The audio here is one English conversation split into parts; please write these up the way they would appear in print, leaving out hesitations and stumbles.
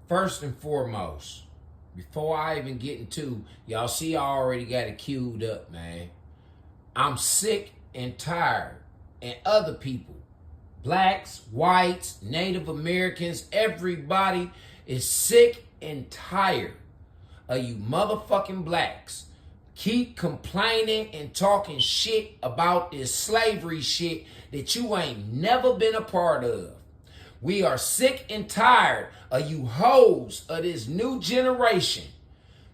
First and foremost, before I even get into, y'all see I already got it queued up, man. I'm sick and tired, and other people, blacks, whites, Native Americans, everybody is sick and tired of you motherfucking blacks keep complaining and talking shit about this slavery shit that you ain't never been a part of. We are sick and tired of you hoes of this new generation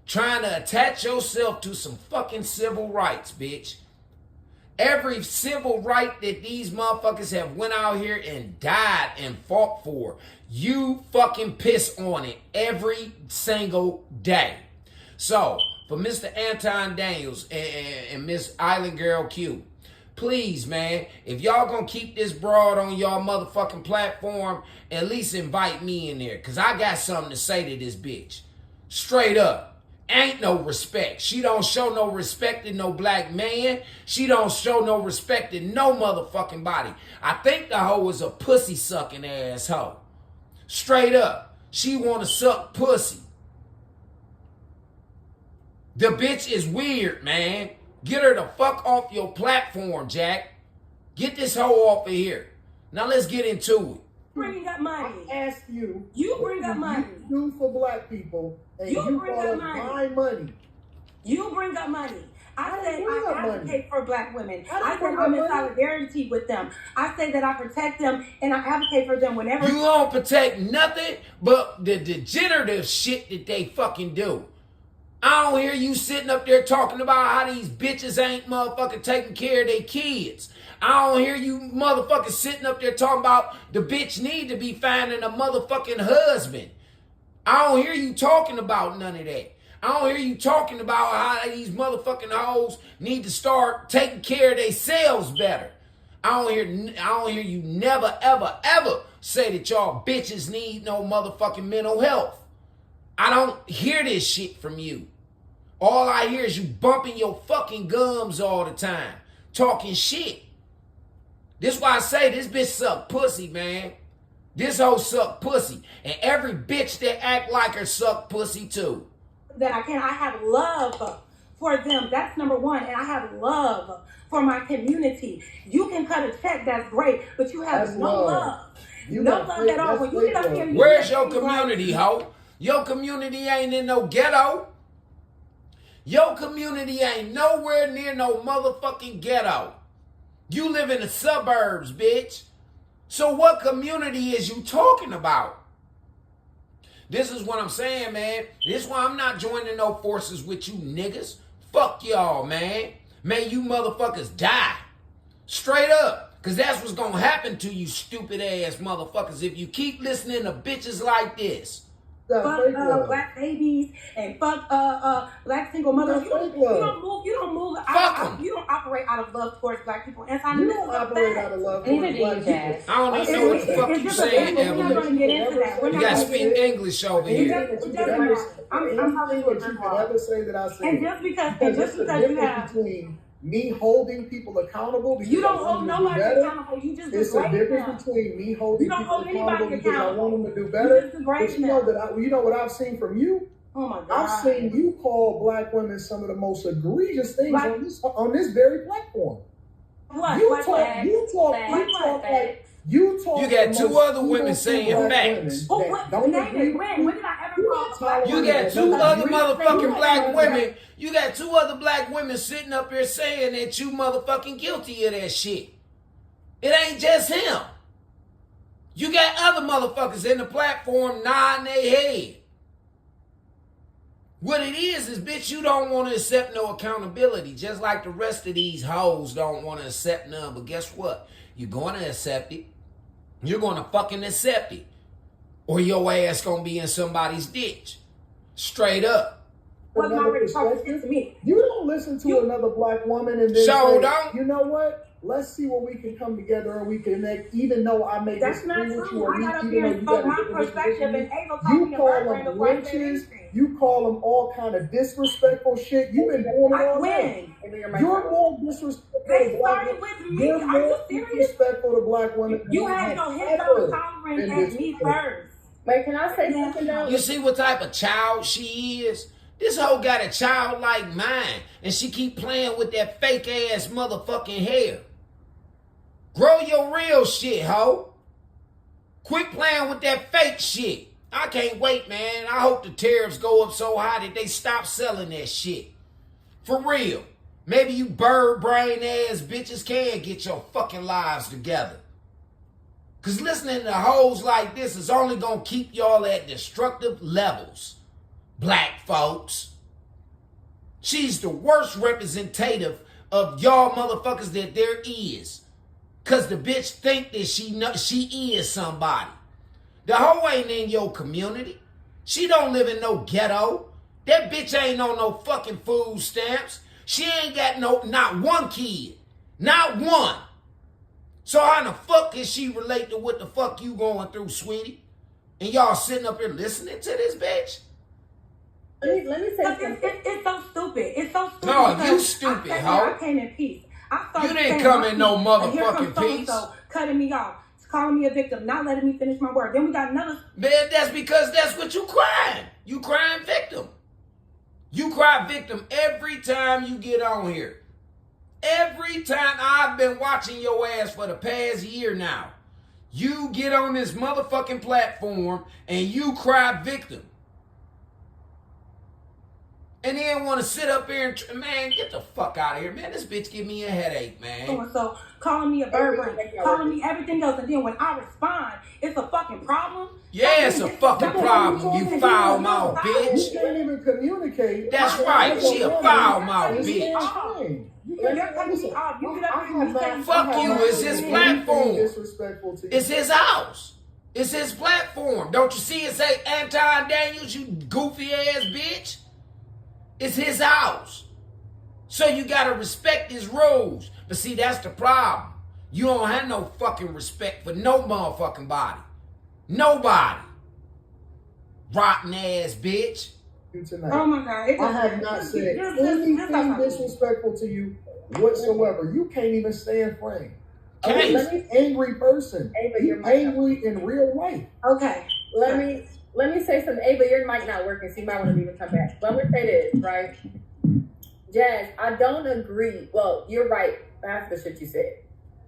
trying to attach yourself to some fucking civil rights, bitch. Every civil right that these motherfuckers have went out here and died and fought for, you fucking piss on it every single day. So, for Mr. Anton Daniels and Miss Island Girl Q, please, man, if y'all gonna keep this broad on y'all motherfucking platform, at least invite me in there, because I got something to say to this bitch. Straight up. Ain't no respect. She don't show no respect to no black man. She don't show no respect to no motherfucking body. I think the hoe is a pussy sucking ass hoe. Straight up. She want to suck pussy. The bitch is weird, man. Get her the fuck off your platform, Jack. Get this hoe off of here. Now let's get into it. Bringing up money. I asked you. You bring up money. You do for black people, and you bring call up it money. my money. You bring up money. I said I advocate for black women. I said bring I'm up in money. solidarity with them. I say that I protect them and I advocate for them whenever. You don't protect nothing but the degenerative shit that they fucking do. I don't hear you sitting up there talking about how these bitches ain't motherfucking taking care of their kids. I don't hear you motherfuckers sitting up there talking about the bitch need to be finding a motherfucking husband. I don't hear you talking about none of that. I don't hear you talking about how these motherfucking hoes need to start taking care of themselves better. I don't hear you never, ever, ever say that y'all bitches need no motherfucking mental health. I don't hear this shit from you. All I hear is you bumping your fucking gums all the time, talking shit. This why I say this bitch suck pussy, man. This hoe suck pussy. And every bitch that act like her suck pussy too. That I have love for them. That's number one. And I have love for my community. You can cut a check, that's great, but you have That's no love. No love at all. When you get up here, where's your community, hoe? Your community ain't in no ghetto. Your community ain't nowhere near no motherfucking ghetto. You live in the suburbs, bitch. So what community is you talking about? This is what I'm saying, man. This is why I'm not joining no forces with you niggas. Fuck y'all, man. May you motherfuckers die. Straight up. Because that's what's going to happen to you stupid ass motherfuckers if you keep listening to bitches like this. Fuck black babies and fuck black single mothers. You don't move. You don't operate out of love towards black people. And you don't operate out of love towards black people. I don't even know what the fuck you saying, Evelyn. We're not going to get into that. You got to speak English over here. I'm telling you what you can ever say that I say. And just because you have between me holding people accountable because you don't hold nobody accountable. You just it's a difference between me holding people accountable because I want them to do better. But you know that you know what I've seen from you. Oh my God! I've seen you call black women some of the most egregious things on this very platform. What? You got two other women saying facts. When did I ever call? You got two other motherfucking black women. You got two other black women sitting up here saying that you motherfucking guilty of that shit. It ain't just him. You got other motherfuckers in the platform nodding their head. What it is, bitch, you don't want to accept no accountability, just like the rest of these hoes don't want to accept none. But guess what? You're going to accept it. You're going to fucking accept it. Or your ass going to be in somebody's ditch. Straight up. What's my perspective to me? You don't listen to another black woman and then so say, don't. You know what? Let's see where we can come together and we can connect, even though I may disagree with you. I got up here and spoke my perspective and Ava called me a call them witches. You call them all kind of disrespectful shit. You've been doing it all day. You're more disrespectful to black women. You're more disrespectful to black women. You had no hit on tolerance at me first. Wait, can I say something though? You see what type of child she is? This hoe got a childlike mind, and she keep playing with that fake ass motherfucking hair. Grow your real shit, hoe. Quit playing with that fake shit. I can't wait, man. I hope the tariffs go up so high that they stop selling that shit. For real. Maybe you bird brain ass bitches can get your fucking lives together. Because listening to hoes like this is only going to keep y'all at destructive levels. Black folks. She's the worst representative of y'all motherfuckers that there is. Because the bitch think that she is somebody. The hoe ain't in your community. She don't live in no ghetto. That bitch ain't on no fucking food stamps. She ain't got not one kid. Not one. So how the fuck can she relate to what the fuck you going through, sweetie? And y'all sitting up here listening to this bitch? Let me say something. It's so stupid. It's so stupid. No, you stupid, hoe. I came in peace. You didn't come in no motherfucking peace. Cutting me off, calling me a victim, not letting me finish my word. Then we got another. Man, that's because that's what you crying. You crying victim. You cry victim every time you get on here. Every time. I've been watching your ass for the past year now. You get on this motherfucking platform and you cry victim. And then want to sit up here and, man, get the fuck out of here. Man, this bitch give me a headache, man. So calling me a bird brain, calling me everything else. And then when I respond, it's a fucking problem. Yeah, it's a fucking problem, you foul mouth bitch. You can't even communicate. That's right, she a foul mouth bitch. Fuck you, it's his platform. It's his house. It's his platform. Don't you see it say Anton Daniels, you goofy ass bitch? It's his house. So you gotta respect his rules. But see, that's the problem. You don't have no fucking respect for no motherfucking body. Nobody. Rotten ass bitch. Oh my God. I have not said anything disrespectful to you whatsoever. You can't even stand frame. He's an angry person. He's angry in real life. Okay. Let me say something. Ava, your mic not working, so you might want to leave and come back. But I'm going to say this, right? Jazz, I don't agree. Well, you're right. Half the shit you said.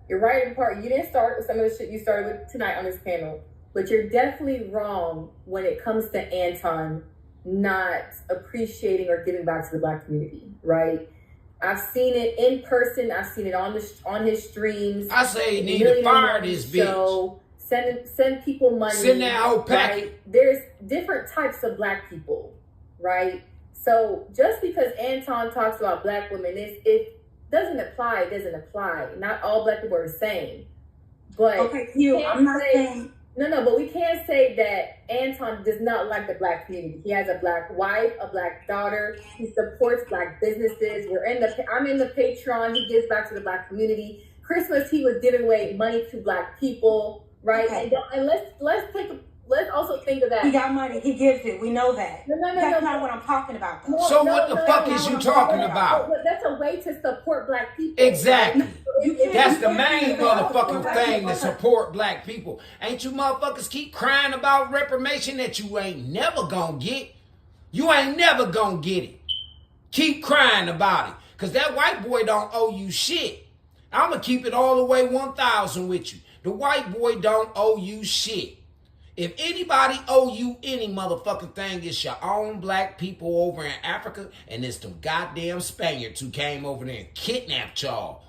You're right in part. You didn't start with some of the shit you started with tonight on this panel. But you're definitely wrong when it comes to Anton not appreciating or giving back to the Black community, right? I've seen it in person. I've seen it on his streams. I say he need to fire this bitch. Send people money. Send that whole packet. Right? There's different types of Black people, right? So just because Anton talks about Black women, it doesn't apply. It doesn't apply. Not all Black people are the same. But okay, I'm not saying. No, but we can't say that Anton does not like the Black community. He has a Black wife, a Black daughter. He supports Black businesses. I'm in the Patreon. He gives back to the Black community. Christmas, he was giving away money to Black people. Right, okay. And let's also think of that. He got money. He gives it. We know that. That's not what I'm talking about. So what the fuck is you talking about? That's a way to support Black people. Exactly. That's the main motherfucking thing to support Black people. Ain't you motherfuckers keep crying about reprimation that you ain't never gonna get? You ain't never gonna get it. Keep crying about it. Because that white boy don't owe you shit. I'm gonna keep it all the way 1,000 with you. The white boy don't owe you shit. If anybody owe you any motherfucking thing, it's your own Black people over in Africa, and it's them goddamn Spaniards who came over there and kidnapped y'all.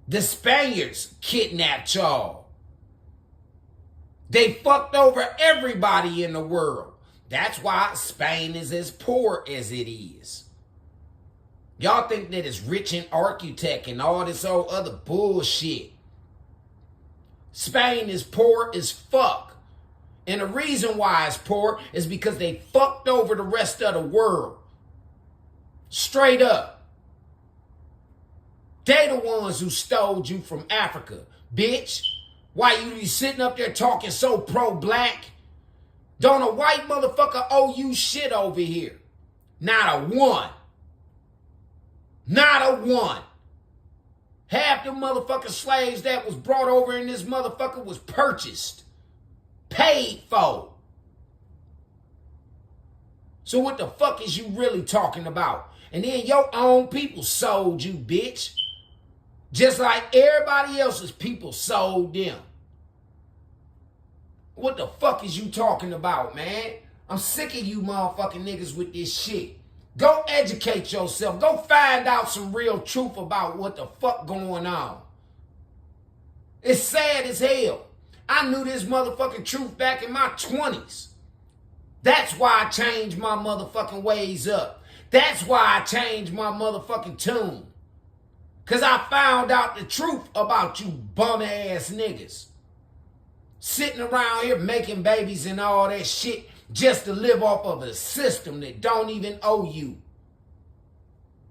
The Spaniards kidnapped y'all. They fucked over everybody in the world. That's why Spain is as poor as it is. Y'all think that it's rich in architect and all this old other bullshit. Spain is poor as fuck. And the reason why it's poor is because they fucked over the rest of the world. Straight up. They the ones who stole you from Africa, bitch. Why you be sitting up there talking so pro-Black? Don't a white motherfucker owe you shit over here? Not a one. Not a one. Half the motherfucking slaves that was brought over in this motherfucker was purchased. paid for. So what the fuck is you really talking about? And then your own people sold you, bitch. Just like everybody else's people sold them. What the fuck is you talking about, man? I'm sick of you motherfucking niggas with this shit. Go educate yourself. Go find out some real truth about what the fuck going on. It's sad as hell. I knew this motherfucking truth back in my 20s. That's why I changed my motherfucking ways up. That's why I changed my motherfucking tune. Because I found out the truth about you bum-ass niggas. Sitting around here making babies and all that shit just to live off of a system that don't even owe you.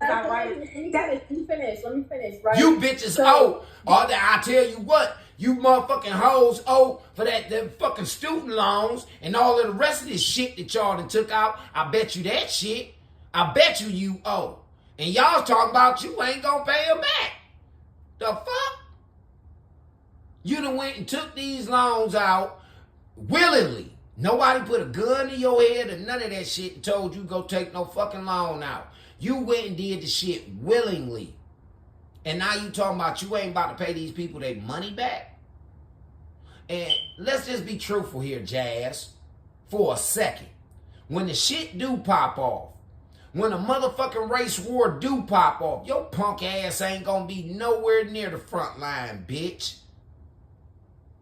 Let me finish, right? You bitches owe. I tell you what, you motherfucking hoes owe for them fucking student loans and all of the rest of this shit that y'all done took out. I bet you that shit. I bet you owe. And y'all talking about you ain't gonna pay them back. The fuck? You done went and took these loans out willingly. Nobody put a gun to your head or none of that shit and told you go take no fucking loan out. You went and did the shit willingly. And now you talking about you ain't about to pay these people their money back? And let's just be truthful here, Jazz, for a second. When the shit do pop off, when a motherfucking race war do pop off, your punk ass ain't gonna be nowhere near the front line, bitch.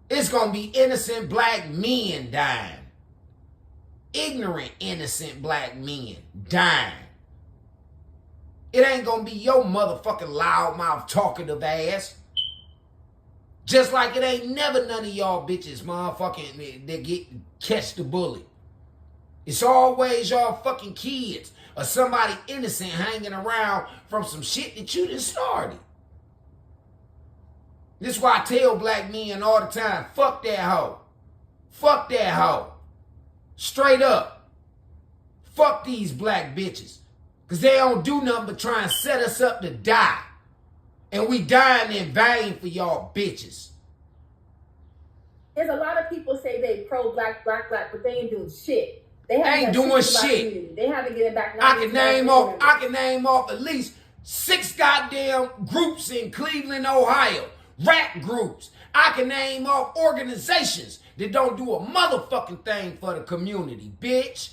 It's gonna be innocent black men dying. Ignorant, innocent black men dying. It ain't gonna be your motherfucking loudmouth talkative ass. Just like it ain't never none of y'all bitches motherfucking that catch the bullet. It's always y'all fucking kids or somebody innocent hanging around from some shit that you done started. This is why I tell black men all the time, fuck that hoe. Fuck that hoe. Straight up. Fuck these black bitches. Because they don't do nothing but try and set us up to die. And we dying in vain for y'all bitches. There's a lot of people say they pro-black, but they ain't doing shit. They ain't doing shit. They haven't given back. I can name off at least 6 goddamn groups in Cleveland, Ohio. Rap groups. I can name off organizations that don't do a motherfucking thing for the community, bitch.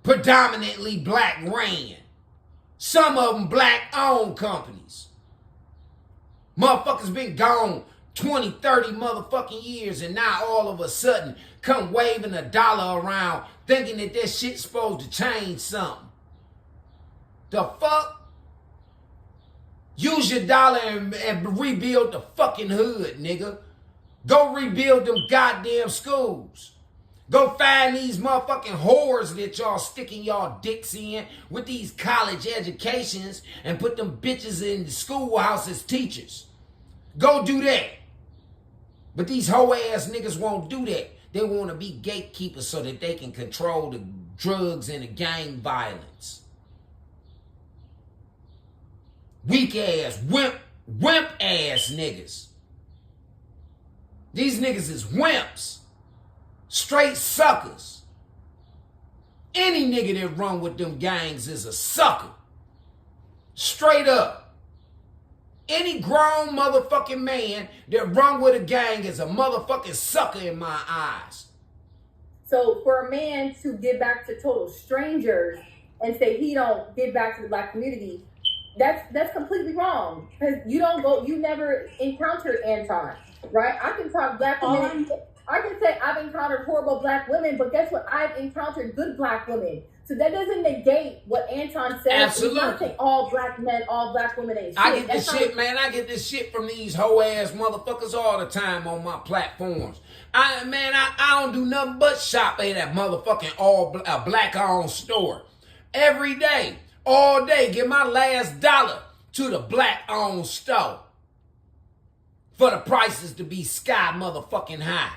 Predominantly black ran. Some of them black-owned companies. Motherfuckers been gone 20, 30 motherfucking years and now all of a sudden come waving a dollar around thinking that that shit's supposed to change something. The fuck? Use your dollar and rebuild the fucking hood, nigga. Go rebuild them goddamn schools. Go find these motherfucking whores that y'all sticking y'all dicks in with these college educations and put them bitches in the schoolhouse as teachers. Go do that. But these hoe ass niggas won't do that. They want to be gatekeepers so that they can control the drugs and the gang violence. Weak ass, wimp ass niggas. These niggas is wimps. Straight suckers. Any nigga that run with them gangs is a sucker. Straight up. Any grown motherfucking man that run with a gang is a motherfucking sucker in my eyes. So for a man to give back to total strangers and say he don't give back to the black community, that's completely wrong. Because you never encountered Anton, right? I can talk black women. I can say I've encountered horrible black women, but guess what? I've encountered good black women. So that doesn't negate what Anton said. Absolutely. You can't say all black men, all black women ain't shit. I get this shit, man. I get this shit from these hoe ass motherfuckers all the time on my platforms. I don't do nothing but shop at that motherfucking black owned store. Every day, all day, give my last dollar to the black owned store. For the prices to be sky motherfucking high.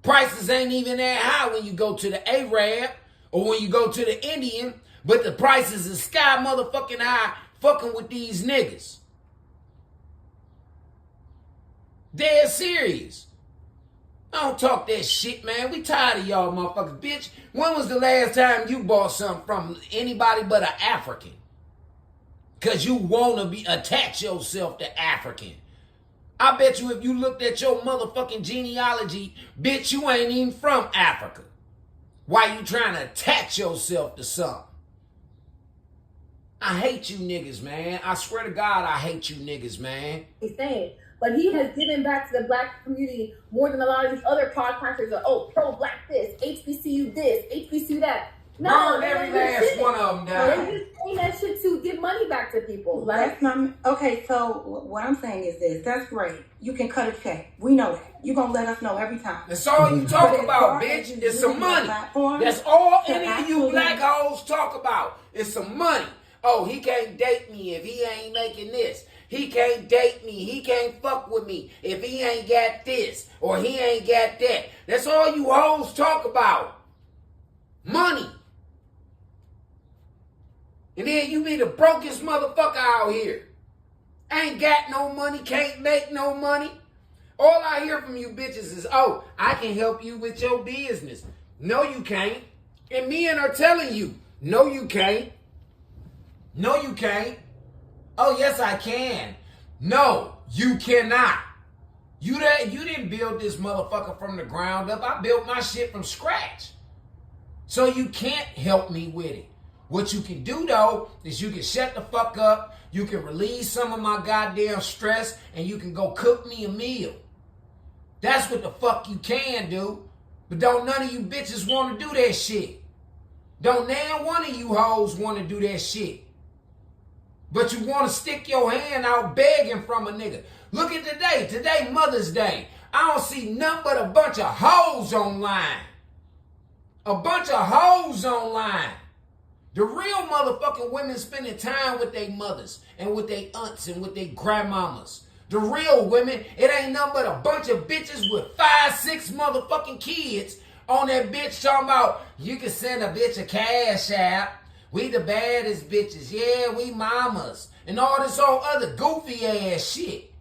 Prices ain't even that high when you go to the Arab or when you go to the Indian, but the prices is sky motherfucking high fucking with these niggas. Dead serious. Don't talk that shit, man. We tired of y'all motherfuckers. Bitch, when was the last time you bought something from anybody but an African? Because you want to attach yourself to African. I bet you if you looked at your motherfucking genealogy, bitch, you ain't even from Africa. Why you trying to attach yourself to something? I hate you niggas, man. I swear to God, I hate you niggas, man. He's saying, but he has given back to the black community more than a lot of these other podcasters are, oh, pro-black this, HBCU this, HBCU that. No, burn every last one of them down. They're just saying that shit to give money back to people. That's not, okay, so what I'm saying is this. That's great. You can cut a check. We know that. You're going to let us know every time. That's all you talk about, bitch. It's some money. That's all any of you black hoes talk about. It's some money. Oh, he can't date me if he ain't making this. He can't date me. He can't fuck with me if he ain't got this or he ain't got that. That's all you hoes talk about. Money. And then you be the brokest motherfucker out here. Ain't got no money, can't make no money. All I hear from you bitches is, oh, I can help you with your business. No, you can't. And men are telling you, no, you can't. No, you can't. Oh, yes, I can. No, you cannot. You didn't build this motherfucker from the ground up. I built my shit from scratch. So you can't help me with it. What you can do, though, is you can shut the fuck up, you can release some of my goddamn stress, and you can go cook me a meal. That's what the fuck you can do. But don't none of you bitches want to do that shit. Don't now one of you hoes want to do that shit. But you want to stick your hand out begging from a nigga. Look at today. Today, Mother's Day. I don't see nothing but a bunch of hoes online. A bunch of hoes online. The real motherfucking women spending time with their mothers and with their aunts and with their grandmamas. The real women, it ain't nothing but a bunch of bitches with 5, 6 motherfucking kids on that bitch talking about, you can send a bitch a cash app. We the baddest bitches. Yeah, we mamas. And all this old other goofy ass shit.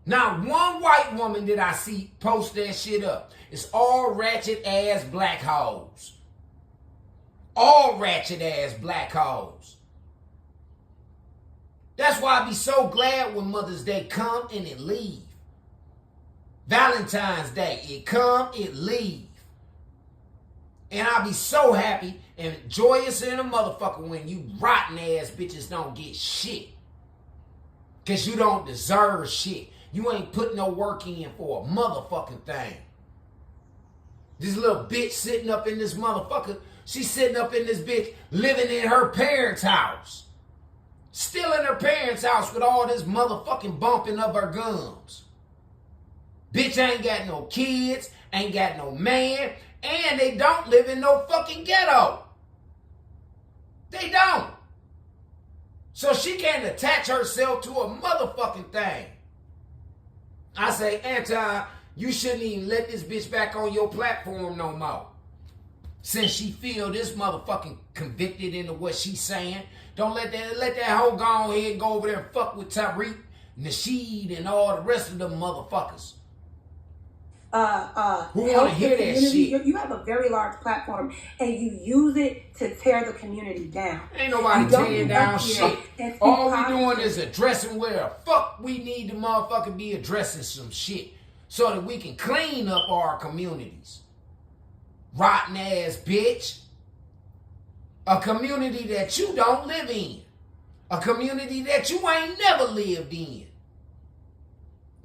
Not one white woman did I see post that shit up. It's all ratchet ass black hoes. All ratchet ass black hoes. That's why I be so glad when Mother's Day come and it leave. Valentine's Day, it come, it leave. And I be so happy and joyous in a motherfucker when you rotten ass bitches don't get shit. Cause you don't deserve shit. You ain't put no work in for a motherfucking thing. This little bitch sitting up in this motherfucker, she's sitting up in this bitch living in her parents' house. Still in her parents' house with all this motherfucking bumping of her gums. Bitch ain't got no kids, ain't got no man, and they don't live in no fucking ghetto. They don't. So she can't attach herself to a motherfucking thing. I say, Anton, you shouldn't even let this bitch back on your platform no more. Since she feel this motherfucking convicted into what she's saying, don't let that hoe go ahead and go over there and fuck with Tariq, Nasheed, and all the rest of them motherfuckers. Who want to hear that shit? You have a very large platform, and you use it to tear the community down. Ain't nobody tearing down shit. All we doing is addressing where the fuck we need to motherfucking be addressing some shit so that we can clean up our communities. Rotten ass bitch. A community that you don't live in. A community that you ain't never lived in.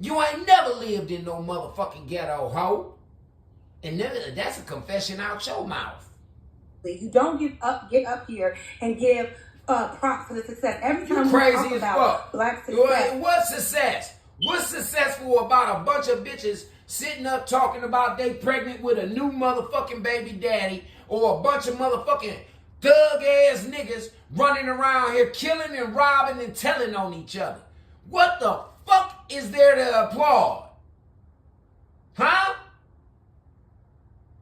You ain't never lived in no motherfucking ghetto, hoe. And that's a confession out your mouth. You don't get up here and give props for the success. Every time you crazy talk about fuck. Black success. What success? What's successful about a bunch of bitches sitting up talking about they pregnant with a new motherfucking baby daddy, or a bunch of motherfucking thug ass niggas running around here killing and robbing and telling on each other? What the fuck is there to applaud? Huh?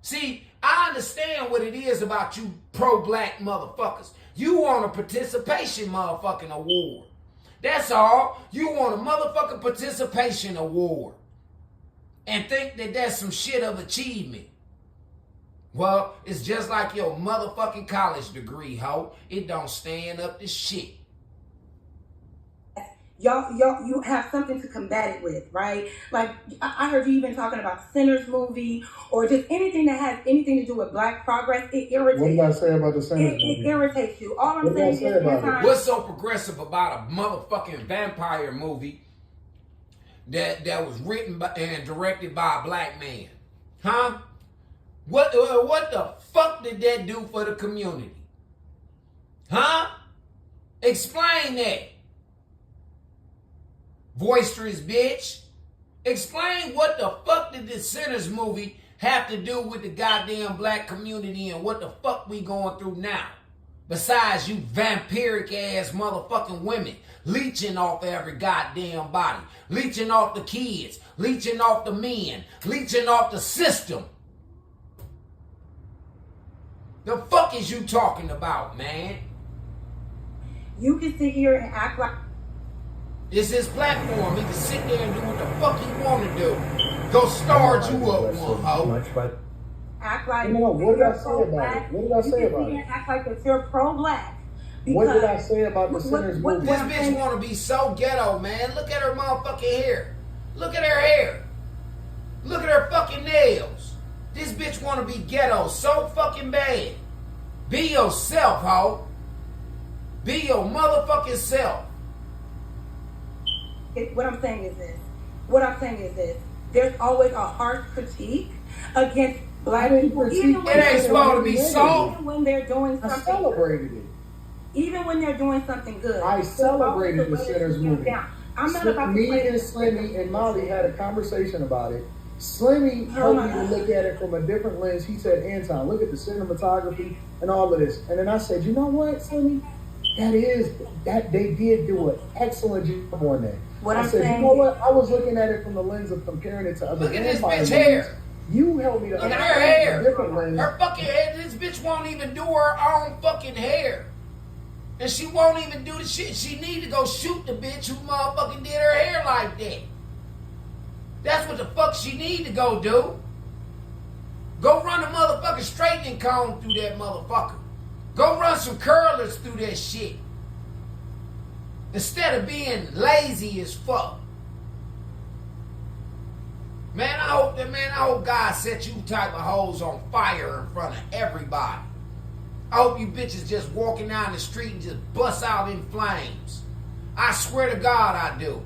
See, I understand what it is about you pro-black motherfuckers. You want a participation motherfucking award. That's all. You want a motherfucking participation award. and think that that's some shit of achievement. Well, it's just like your motherfucking college degree, ho. It don't stand up to shit. Y'all, you have something to combat it with, right? Like, I heard you even talking about Sinners movie or just anything that has anything to do with Black progress. It irritates. What did I say about the Sinners movie? It irritates you. All I'm saying is, what's so progressive about a motherfucking vampire movie that was written by, and directed by a black man? Huh? What the fuck did that do for the community? Huh? Explain that. Boisterous bitch. Explain what the fuck did this Sinners movie have to do with the goddamn black community and what the fuck we going through now? Besides you vampiric ass motherfucking women leeching off every goddamn body, leeching off the kids, leeching off the men, leeching off the system. The fuck is you talking about, man? You can sit here and act like it's his platform. He can sit there and do what the fuck he want to do. Go start you up one, ho. Act like what did I say about it? What did I say about it? Act like that you're pro-black. What did I say about the Sinners movie? This bitch want to be so ghetto, man. Look at her motherfucking hair. Look at her hair. Look at her fucking nails. This bitch want to be ghetto so fucking bad. Be yourself, ho. Be your motherfucking self. What I'm saying is this. There's always a harsh critique against Black people. It ain't supposed to be so. Even when they're doing something I celebrated it. Even when they're doing something good. I celebrated the Sinners movie. I'm not about to me and Slimmy and Molly had a conversation about it. Slimmy helped me to look at it from a different lens. He said, Anton, look at the cinematography and all of this. And then I said, you know what, Slimmy? That they did do an excellent job on that. I said, you know what? I was looking at it from the lens of comparing it to other Look at this vampire bitch movies. hair. You helped me to look at her hair. Different lens. Her fucking hair. This bitch won't even do her own fucking hair. And she won't even do the shit. She need to go shoot the bitch who motherfucking did her hair like that. That's what the fuck she need to go do. Go run a motherfucking straightening comb through that motherfucker. Go run some curlers through that shit. Instead of being lazy as fuck. Man, I hope God set you type of hoes on fire in front of everybody. I hope you bitches just walking down the street and just bust out in flames. I swear to God I do.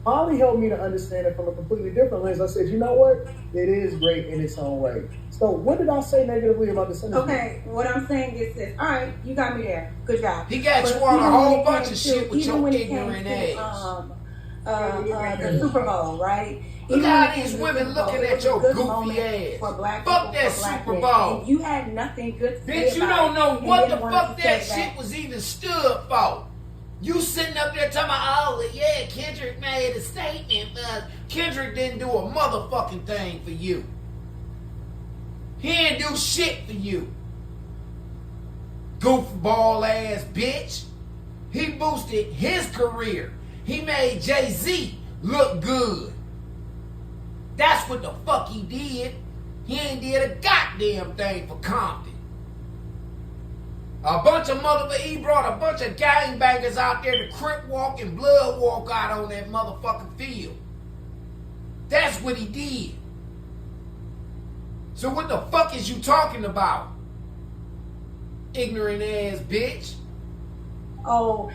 Molly helped me to understand it from a completely different lens. I said, you know what? It is great in its own way. So what did I say negatively about the Sinners? Okay, what I'm saying is this. All right, you got me there. Good job. He got you on a whole bunch of shit with your ignorant ass. The Super Bowl, right? Look at these women looking at your goofy ass. Fuck that Super Bowl. And you had nothing good to say. Bitch, you don't know what the fuck that shit was even stood for. You sitting up there talking about, oh, yeah, Kendrick made a statement, but Kendrick didn't do a motherfucking thing for you. He didn't do shit for you. Goofball ass bitch. He boosted his career. He made Jay-Z look good. That's what the fuck he did. He ain't did a goddamn thing for Compton. He brought a bunch of gangbangers out there to crip walk and blood walk out on that motherfucking field. That's what he did. So what the fuck is you talking about? Ignorant ass bitch. Oh,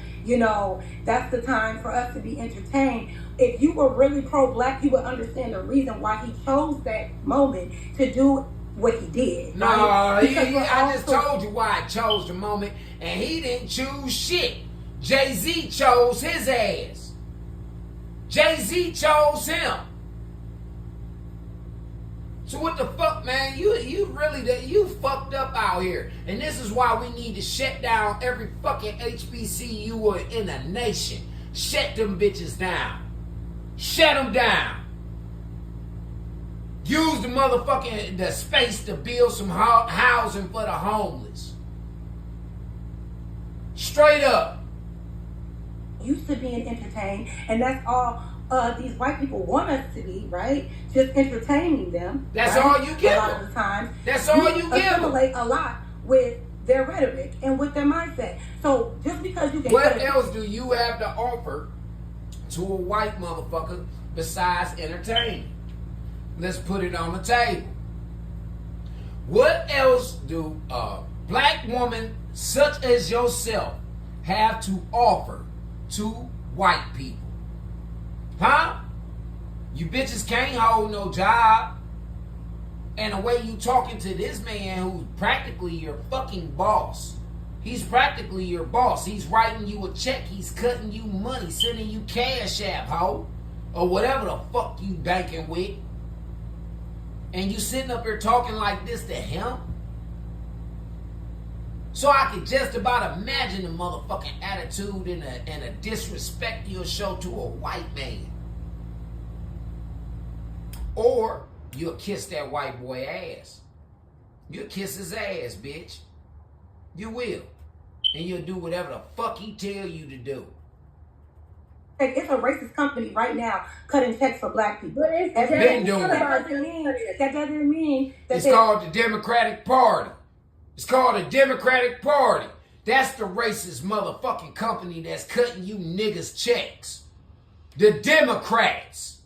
that's the time for us to be entertained. If you were really pro-black, you would understand the reason why he chose that moment to do what he did. No, I just told you why I chose the moment, and he didn't choose shit. Jay-Z chose his ass. Jay-Z chose him. So what the fuck, man? You fucked up out here. And this is why we need to shut down every fucking HBCU in the nation. Shut them bitches down. Shut them down. Use the space to build some housing for the homeless. Straight up. Used to being entertained, and that's all these white people want us to be, right? Just entertaining them. That's right? all you give A lot them. of the times. That's all you give them. Assimilate a lot with their rhetoric and with their mindset. So just because you can... What else do you have to offer to a white motherfucker besides entertaining? Let's put it on the table. What else do a black woman such as yourself have to offer to white people? Huh? You bitches can't hold no job. And the way you talking to this man who's practically your fucking boss. He's practically your boss. He's writing you a check. He's cutting you money, sending you cash app, ho. Or whatever the fuck you banking with. And you sitting up here talking like this to him? So I could just about imagine the motherfucking attitude and a disrespect you'll show to a white man. Or you'll kiss that white boy ass. You'll kiss his ass, bitch. You will. And you'll do whatever the fuck he tell you to do. It's a racist company right now cutting checks for black people. But it's been doing it. That doesn't mean that It's called the Democratic Party. It's called the Democratic Party. That's the racist motherfucking company that's cutting you niggas checks. The Democrats.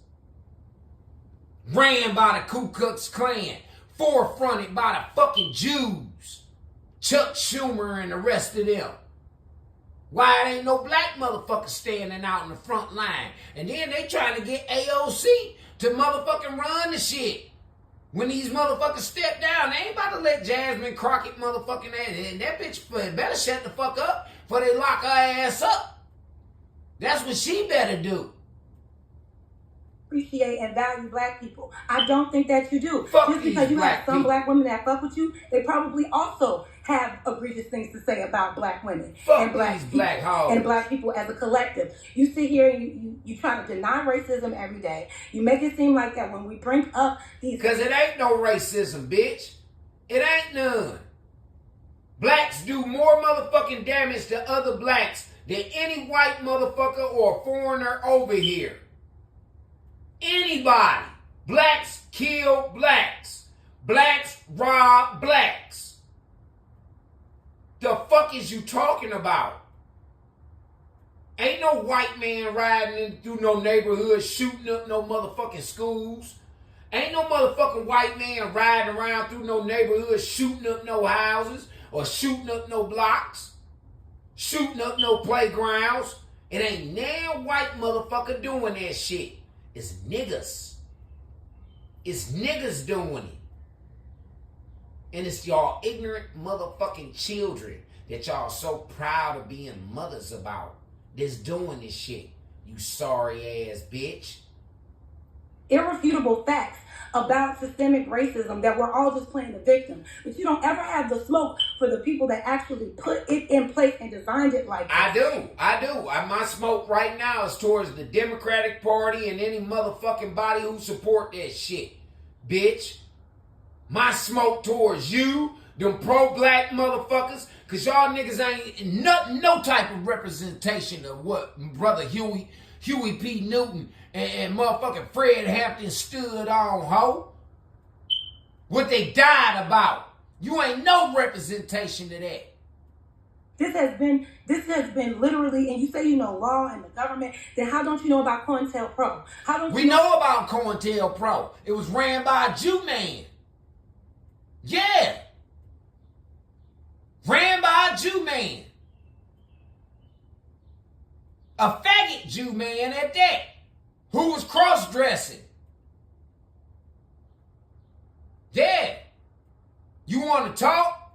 Ran by the Ku Klux Klan. Forefronted by the fucking Jews. Chuck Schumer and the rest of them. Why it ain't no black motherfuckers standing out in the front line? And then they trying to get AOC to motherfucking run the shit. When these motherfuckers step down, they ain't about to let Jasmine Crockett motherfucking ass. And that bitch better shut the fuck up before they lock her ass up. That's what she better do. Appreciate and value black people. I don't think that you do. Fuck just because you have some people. black women that fuck with you, they probably also have egregious things to say about black women Fuck and black these people black hoes. and black people as a collective. You sit here and you try to deny racism every day. You make it seem like that when we bring up these... Because it ain't no racism, bitch. It ain't none. Blacks do more motherfucking damage to other blacks than any white motherfucker or foreigner over here. Anybody. Blacks kill blacks. Blacks rob blacks. The fuck is you talking about? Ain't no white man riding in through no neighborhood shooting up no motherfucking schools. Ain't no motherfucking white man riding around through no neighborhood shooting up no houses or shooting up no blocks. Shooting up no playgrounds. It ain't now white motherfucker doing that shit. It's niggas. It's niggas doing it. And it's y'all ignorant motherfucking children that y'all so proud of being mothers about that's doing this shit. You sorry ass bitch. Irrefutable facts about systemic racism that we're all just playing the victim. But you don't ever have the smoke for the people that actually put it in place and designed it like that. I do. My smoke right now is towards the Democratic Party and any motherfucking body who support that shit. Bitch. My smoke towards you, them pro-black motherfuckers, because y'all niggas ain't no type of representation of what brother Huey P. Newton and motherfucking Fred Hampton stood on, ho. What they died about. You ain't no representation of that. This has been literally, and you say you know law and the government, then how don't you know about COINTELPRO? How don't We know about COINTELPRO. It was ran by a Jew man. Yeah. Ran by a Jew man. A faggot Jew man at that. Who was cross-dressing. Yeah. You want to talk?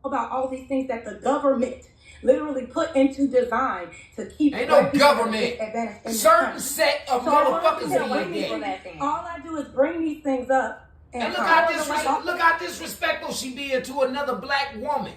About all these things that the government literally put into design to keep... Ain't no government. Certain set of motherfuckers in there. All I do is bring these things up. And look how disrespectful she being to another black woman.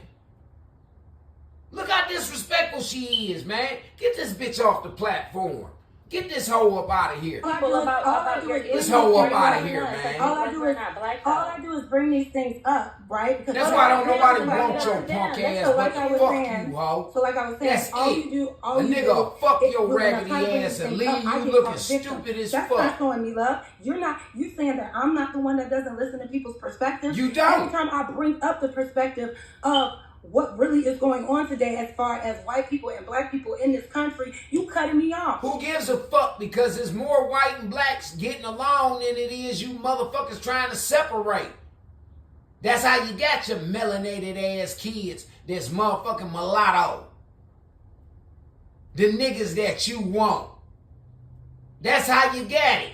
Look how disrespectful she is, man. Get this bitch off the platform. Get this hoe up out of here. People about your This hoe up out of here, man. All I do is bring these things up, right? Because that's why don't nobody want your punk ass. So But fuck you, hoe. So like I was saying, that's all it. you do, A nigga fuck your raggedy ass and leave you looking stupid as fuck. That's not showing me love. You saying that I'm not the one that doesn't listen to people's perspectives. You don't. Every time I bring up the perspective of what really is going on today as far as white people and black people in this country, you cutting me off. Who gives a fuck? Because there's more white and blacks getting along than it is you motherfuckers trying to separate. That's how you got your melanated ass kids that's motherfucking mulatto. The niggas that you want. That's how you got it.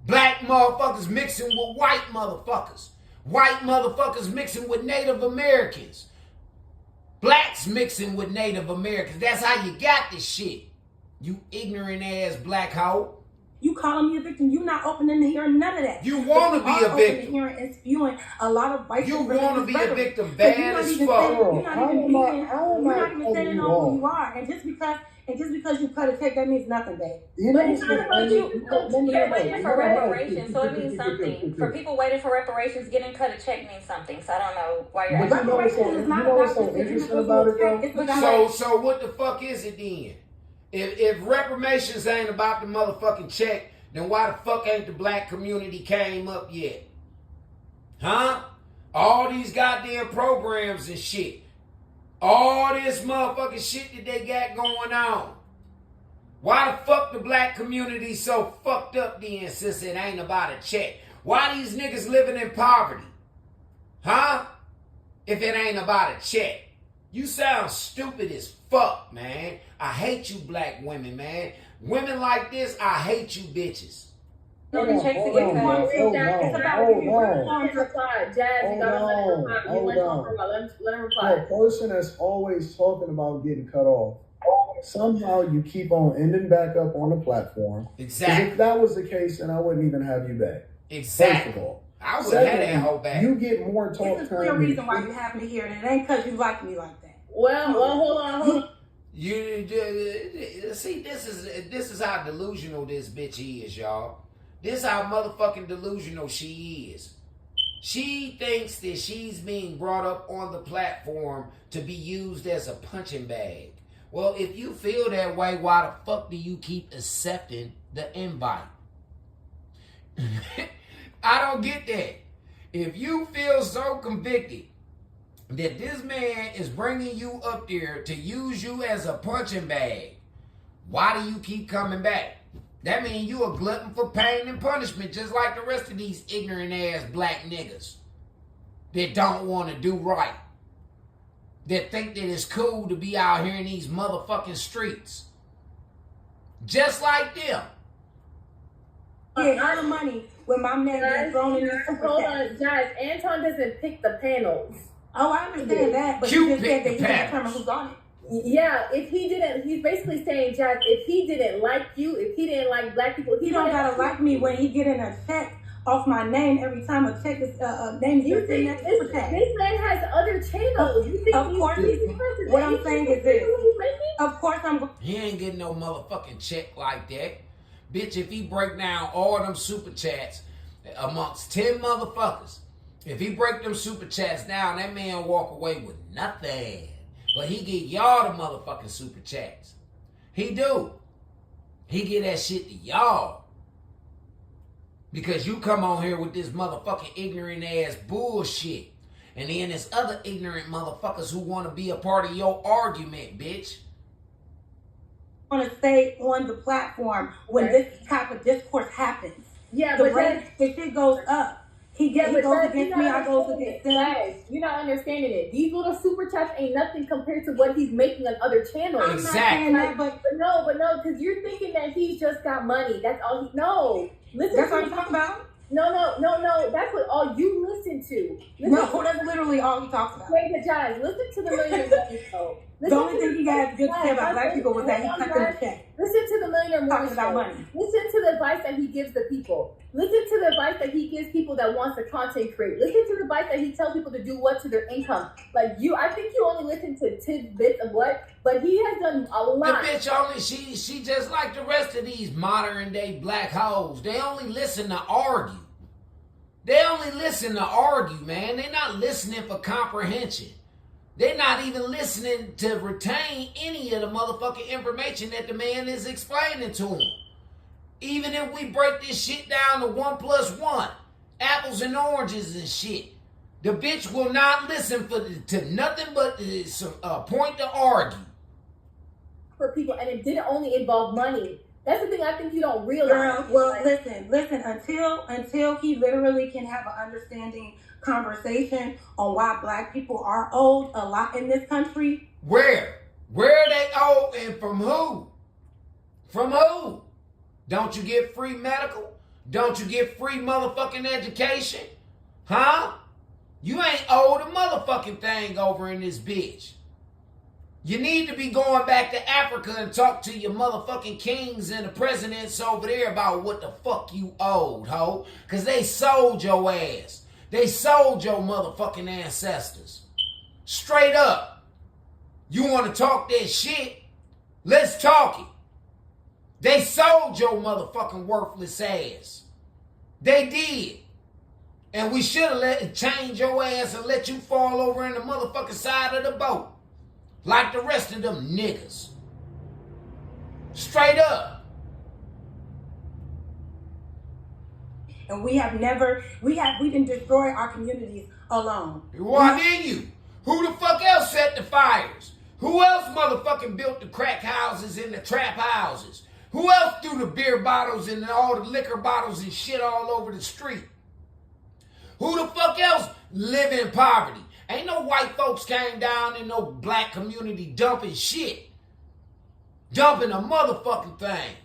Black motherfuckers mixing with white motherfuckers. White motherfuckers mixing with Native Americans. Blacks mixing with Native Americans. That's how you got this shit. You ignorant ass black hoe. You calling me a victim. You not opening to hearing none of that. You want to be a victim. Hearing and spewing a lot of white. You want to be a victim, so bad as fuck. You're not even standing on who you are. And just because you cut a check, that means nothing, babe. But it's not about you. You're waiting for reparations, so it means something. For people waiting for reparations, getting cut a check means something. So I don't know why you're asking. You know what's so interesting about it, though? So what the fuck is it then? If reparations ain't about the motherfucking check, then why the fuck ain't the black community came up yet? Huh? All these goddamn programs and shit. All this motherfucking shit that they got going on. Why the fuck the black community so fucked up then since it ain't about a check? Why these niggas living in poverty? Huh? If it ain't about a check. You sound stupid as fuck, man. I hate you black women, man. Women like this, I hate you bitches. Hold on. Let him reply. A person that's always talking about getting cut off, somehow you keep on ending back up on the platform. Exactly. If that was the case, then I wouldn't even have you back. Exactly. First of all. I would have that whole back. You get more talk time. This is the clear reason why you have me here, and it ain't because you like me like that. Well, hold on. You see, this is how delusional this bitch is, y'all. This is how motherfucking delusional she is. She thinks that she's being brought up on the platform to be used as a punching bag. Well, if you feel that way, why the fuck do you keep accepting the invite? I don't get that. If you feel so convicted that this man is bringing you up there to use you as a punching bag, why do you keep coming back? That means you a glutton for pain and punishment, just like the rest of these ignorant ass black niggas that don't want to do right, that think that it's cool to be out here in these motherfucking streets, just like them. Get all the money when my man gets thrown in the super Hold on, guys. Anton doesn't pick the panels. Oh, I understand that, but you just said that he determined who's on it. Yeah, if he didn't, he's basically saying, Jazz, if he didn't like you, if he didn't like black people, he don't gotta like me when he getting a check off my name every time a check is name is in that super check. This man has other channels. You think of course, what I'm saying is this. Of course, He ain't getting no motherfucking check like that, bitch. If he break down all them super chats amongst 10 motherfuckers, if he break them super chats down, that man walk away with nothing. But he get y'all the motherfucking super chats. He do. He get that shit to y'all. Because you come on here with this motherfucking ignorant ass bullshit. And then there's other ignorant motherfuckers who want to be a part of your argument, bitch. I want to stay on the platform when this type of discourse happens. Yeah, but then if it goes up. He goes against me, I go against him. Guys, you're not understanding it. These little super chats ain't nothing compared to what he's making on other channels. Exactly. I'm not saying that, but no, because you're thinking that he's just got money. That's all he. No, listen. That's what I'm talking about. No. That's what all you listen to. No, that's literally all he talks about. Wait, guys, listen to the million. The only thing he had good to say about black people was that he cut them a check. Listen to the Millionaire Morning Talking about Show. money. Listen to the advice that he gives the people. Listen to the advice that he gives people that wants to content create. Listen to the advice that he tells people to do what to their income. Like I think you only listen to tidbits of what, but he has done a lot. The bitch only, she just like the rest of these modern day black hoes. They only listen to argue. They only listen to argue, man. They're not listening for comprehension. They're not even listening to retain any of the motherfucking information that the man is explaining to them. Even if we break this shit down to 1 + 1, apples and oranges and shit, the bitch will not listen to nothing but a point to argue. For people, and it didn't only involve money. That's the thing I think you don't realize. Girl, well, listen. Until he literally can have an understanding conversation on why black people are owed a lot in this country. Where are they owed, and from who? From who? Don't you get free medical? Don't you get free motherfucking education? Huh? You ain't owed a motherfucking thing over in this bitch. You need to be going back to Africa and talk to your motherfucking kings and the presidents over there about what the fuck you owed, ho. Because they sold your ass. They sold your motherfucking ancestors. Straight up. You want to talk that shit? Let's talk it. They sold your motherfucking worthless ass. They did. And we should have let it change your ass and let you fall over in the motherfucking side of the boat. Like the rest of them niggas. Straight up. And we didn't destroy our communities alone. Why didn't you? Who the fuck else set the fires? Who else motherfucking built the crack houses and the trap houses? Who else threw the beer bottles and all the liquor bottles and shit all over the street? Who the fuck else live in poverty? Ain't no white folks came down in no black community dumping shit. Dumping a motherfucking thing.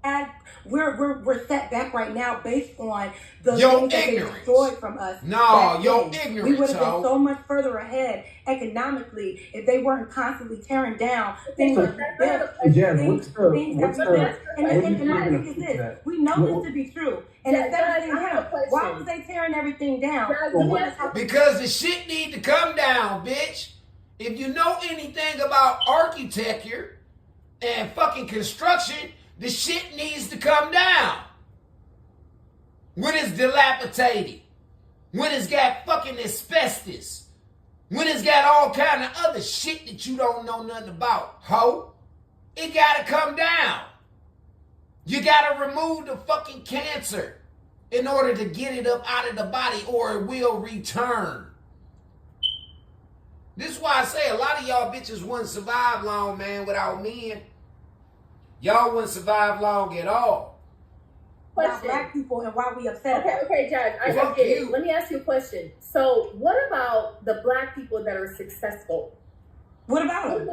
And we're set back right now based on the Your things that they ignorance. destroyed from us. No, back your then. ignorance, We would have been ho. so much further ahead economically if they weren't constantly tearing down things that we built. Jen, what's the And I think it's this. We know this to be true. And Yeah, instead of saying, I have a question. why was they tearing everything down? Guys, We let me wanna ask talk- Because the shit need to come down, bitch. If you know anything about architecture and fucking construction, the shit needs to come down. When it's dilapidated. When it's got fucking asbestos. When it's got all kind of other shit that you don't know nothing about, ho. It gotta come down. You gotta remove the fucking cancer in order to get it up out of the body or it will return. This is why I say a lot of y'all bitches wouldn't survive long, man, without men. Y'all wouldn't survive long at all. about black people and why we upset about it. Okay, Judge, I Fuck get you. it. Let me ask you a question. So, what about the black people that are successful? What about them?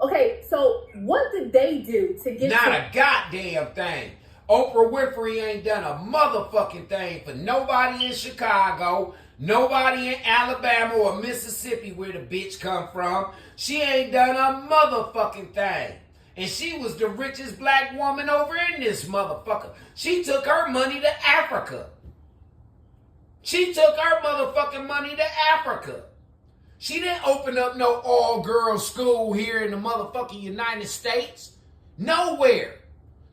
Okay, so what did they do to get Not to... a goddamn thing. Oprah Winfrey ain't done a motherfucking thing for nobody in Chicago, nobody in Alabama or Mississippi where the bitch come from. She ain't done a motherfucking thing. And she was the richest black woman over in this motherfucker. She took her money to Africa. She took her motherfucking money to Africa. She didn't open up no all-girls school here in the motherfucking United States. Nowhere.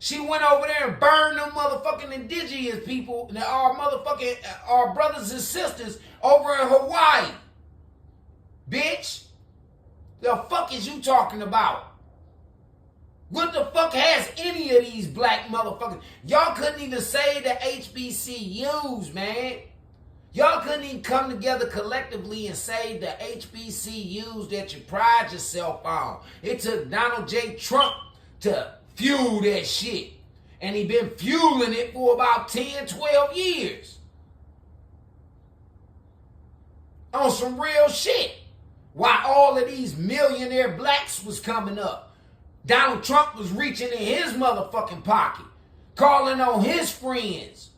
She went over there and burned them motherfucking indigenous people, our brothers and sisters over in Hawaii. Bitch. The fuck is you talking about? What the fuck has any of these black motherfuckers? Y'all couldn't even say the HBCUs, man. Y'all couldn't even come together collectively and say the HBCUs that you pride yourself on. It took Donald J. Trump to fuel that shit. And he been fueling it for about 10, 12 years. On some real shit. While all of these millionaire blacks was coming up. Donald Trump was reaching in his motherfucking pocket. Calling on his friends.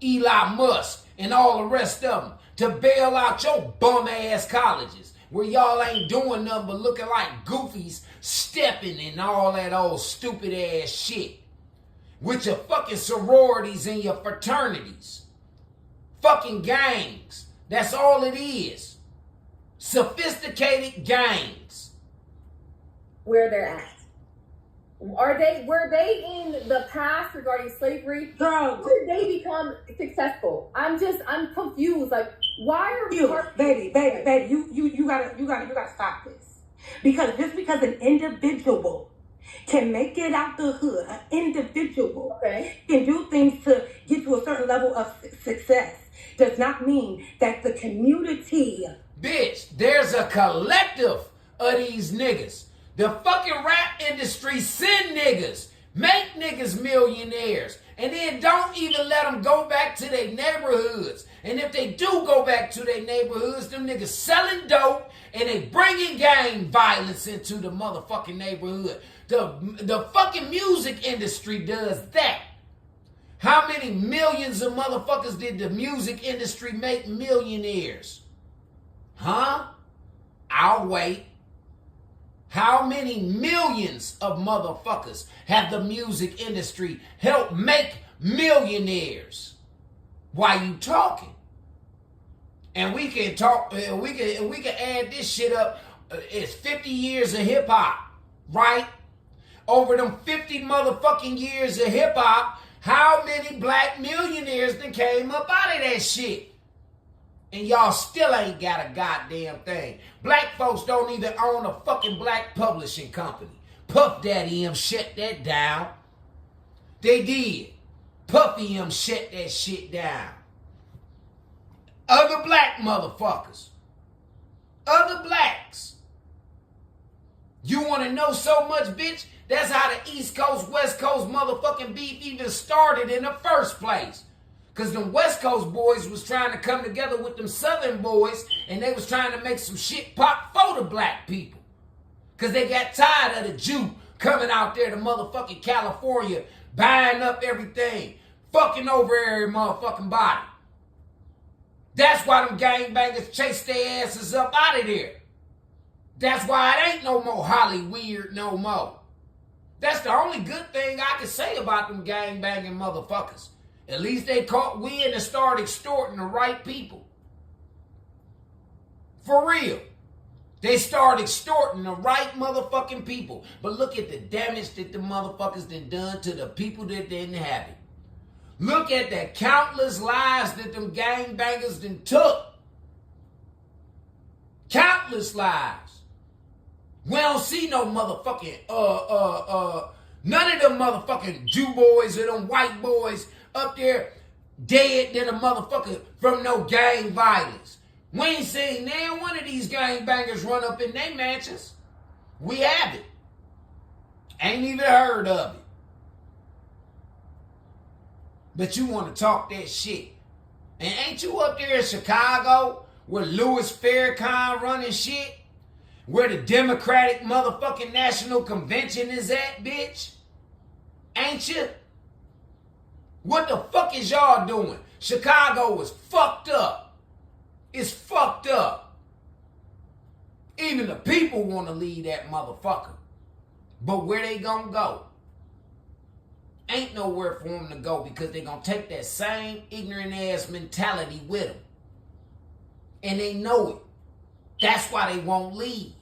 Elon Musk and all the rest of them to bail out your bum ass colleges where y'all ain't doing nothing but looking like goofies, stepping and all that old stupid ass shit. With your fucking sororities and your fraternities. Fucking gangs. That's all it is. Sophisticated gangs. Where they're at. Were they in the past regarding slavery? Girl, did they become successful? I'm confused. Like, why are we baby, you gotta stop this. Because just because an individual can make it out the hood, an individual can do things to get to a certain level of success, does not mean that the community. Bitch, there's a collective of these niggas. The fucking rap industry send niggas, make niggas millionaires, and then don't even let them go back to their neighborhoods. And if they do go back to their neighborhoods, them niggas selling dope and they bringing gang violence into the motherfucking neighborhood. The fucking music industry does that. How many millions of motherfuckers did the music industry make millionaires? Huh? I'll wait. How many millions of motherfuckers have the music industry helped make millionaires? Why you talking? And we can talk. We can add this shit up. It's 50 years of hip hop, right? Over them 50 motherfucking years of hip hop, how many black millionaires that came up out of that shit? And y'all still ain't got a goddamn thing. Black folks don't even own a fucking black publishing company. Puff Daddy shut that down. They did. Puffy shut that shit down. Other black motherfuckers. Other blacks. You want to know so much, bitch? That's how the East Coast, West Coast motherfucking beef even started in the first place. Because them West Coast boys was trying to come together with them Southern boys, and they was trying to make some shit pop for the black people. Because they got tired of the Jew coming out there to motherfucking California, buying up everything, fucking over every motherfucking body. That's why them gangbangers chase their asses up out of there. That's why it ain't no more Hollyweird no more. That's the only good thing I can say about them gangbanging motherfuckers. At least they caught wind and started extorting the right people. For real. They started extorting the right motherfucking people. But look at the damage that the motherfuckers done to the people that they inhabit. Look at the countless lives that them gangbangers done took. Countless lives. We don't see no motherfucking, none of them motherfucking Jew boys or them white boys up there dead than a motherfucker from no gang violence. We ain't seen now one of these gangbangers run up in their mansions. We have it. Ain't even heard of it. But you want to talk that shit. And ain't you up there in Chicago where Louis Farrakhan running shit? Where the Democratic motherfucking National Convention is at, bitch? Ain't you? What the fuck is y'all doing? Chicago is fucked up. It's fucked up. Even the people want to leave that motherfucker. But where they gonna go? Ain't nowhere for them to go because they gonna take that same ignorant ass mentality with them. And they know it. That's why they won't leave.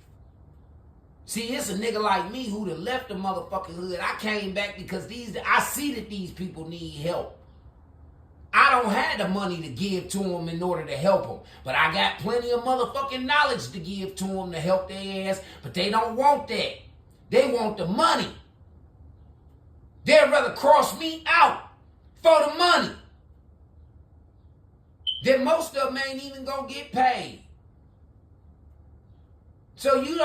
See, it's a nigga like me who done left the motherfucking hood. I came back because I see that these people need help. I don't have the money to give to them in order to help them. But I got plenty of motherfucking knowledge to give to them to help their ass. But they don't want that. They want the money. They'd rather cross me out for the money. Then most of them ain't even gonna get paid. So you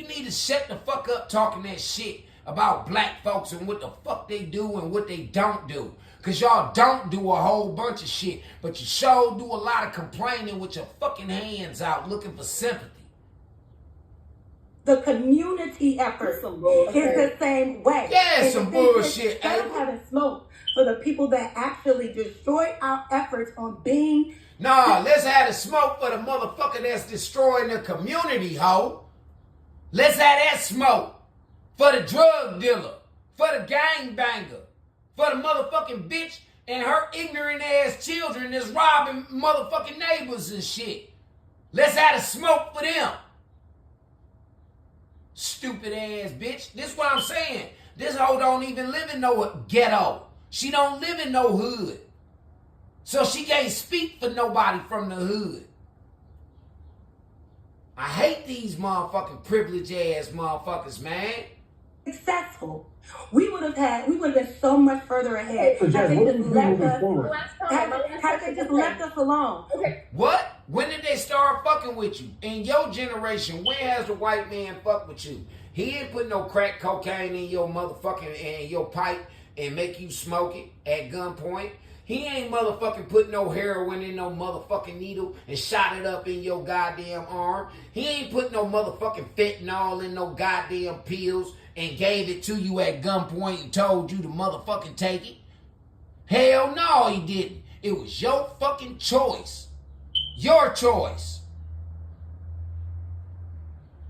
need to shut the fuck up talking that shit about black folks and what the fuck they do and what they don't do. Because y'all don't do a whole bunch of shit, but you sure do a lot of complaining with your fucking hands out looking for sympathy. The community effort is the same way. Yeah, And some the thing is, bullshit. instead of having smoke for the people that actually destroy our efforts on being. Nah, let's have the smoke for the motherfucker that's destroying the community, ho. Let's have that smoke for the drug dealer, for the gangbanger, for the motherfucking bitch and her ignorant ass children that's robbing motherfucking neighbors and shit. Let's have the smoke for them. Stupid ass bitch. This is what I'm saying. This hoe don't even live in no ghetto. She don't live in no hood. So she can't speak for nobody from the hood. I hate these motherfucking privileged ass motherfuckers, man. Successful. We would have been so much further ahead. So, Jazz, what do we do moving forward? Had they just left us alone. Okay. What? When did they start fucking with you? In your generation, when has the white man fucked with you? He ain't put no crack cocaine in your motherfucking in your pipe and make you smoke it at gunpoint. He ain't motherfucking put no heroin in no motherfucking needle and shot it up in your goddamn arm. He ain't put no motherfucking fentanyl in no goddamn pills and gave it to you at gunpoint and told you to motherfucking take it. Hell no, he didn't. It was your fucking choice. Your choice.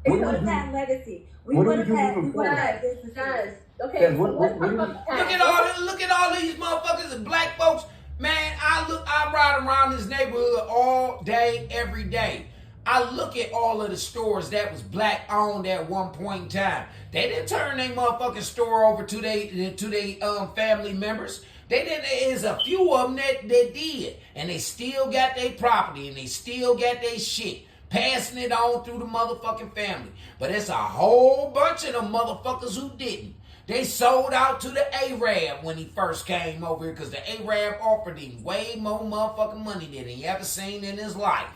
We would have had legacy. We What do would we have do had moving forward? businesses. Guys, okay. Yeah, So what let's do talk we- about the past. Look at all these motherfuckers and black folks. Man, I ride around this neighborhood all day, every day. I look at all of the stores that was black owned at one point in time. They didn't turn their motherfucking store over to they family members. They didn't. There's a few of them that did, and they still got their property and they still got their shit, passing it on through the motherfucking family. But it's a whole bunch of them motherfuckers who didn't. They sold out to the Arab when he first came over here because the Arab offered him way more motherfucking money than he ever seen in his life.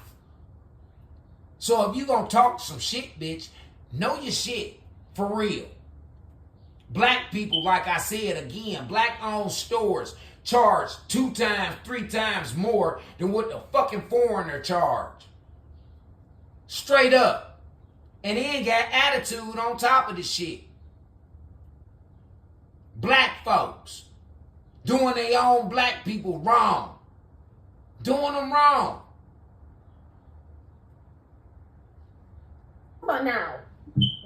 So if you gonna talk some shit, bitch, know your shit for real. Black people, like I said again, black-owned stores charge 2 times, 3 times more than what the fucking foreigner charge. Straight up. And they ain't got attitude on top of the shit. Black folks doing their own black people wrong. Doing them wrong. Come on now.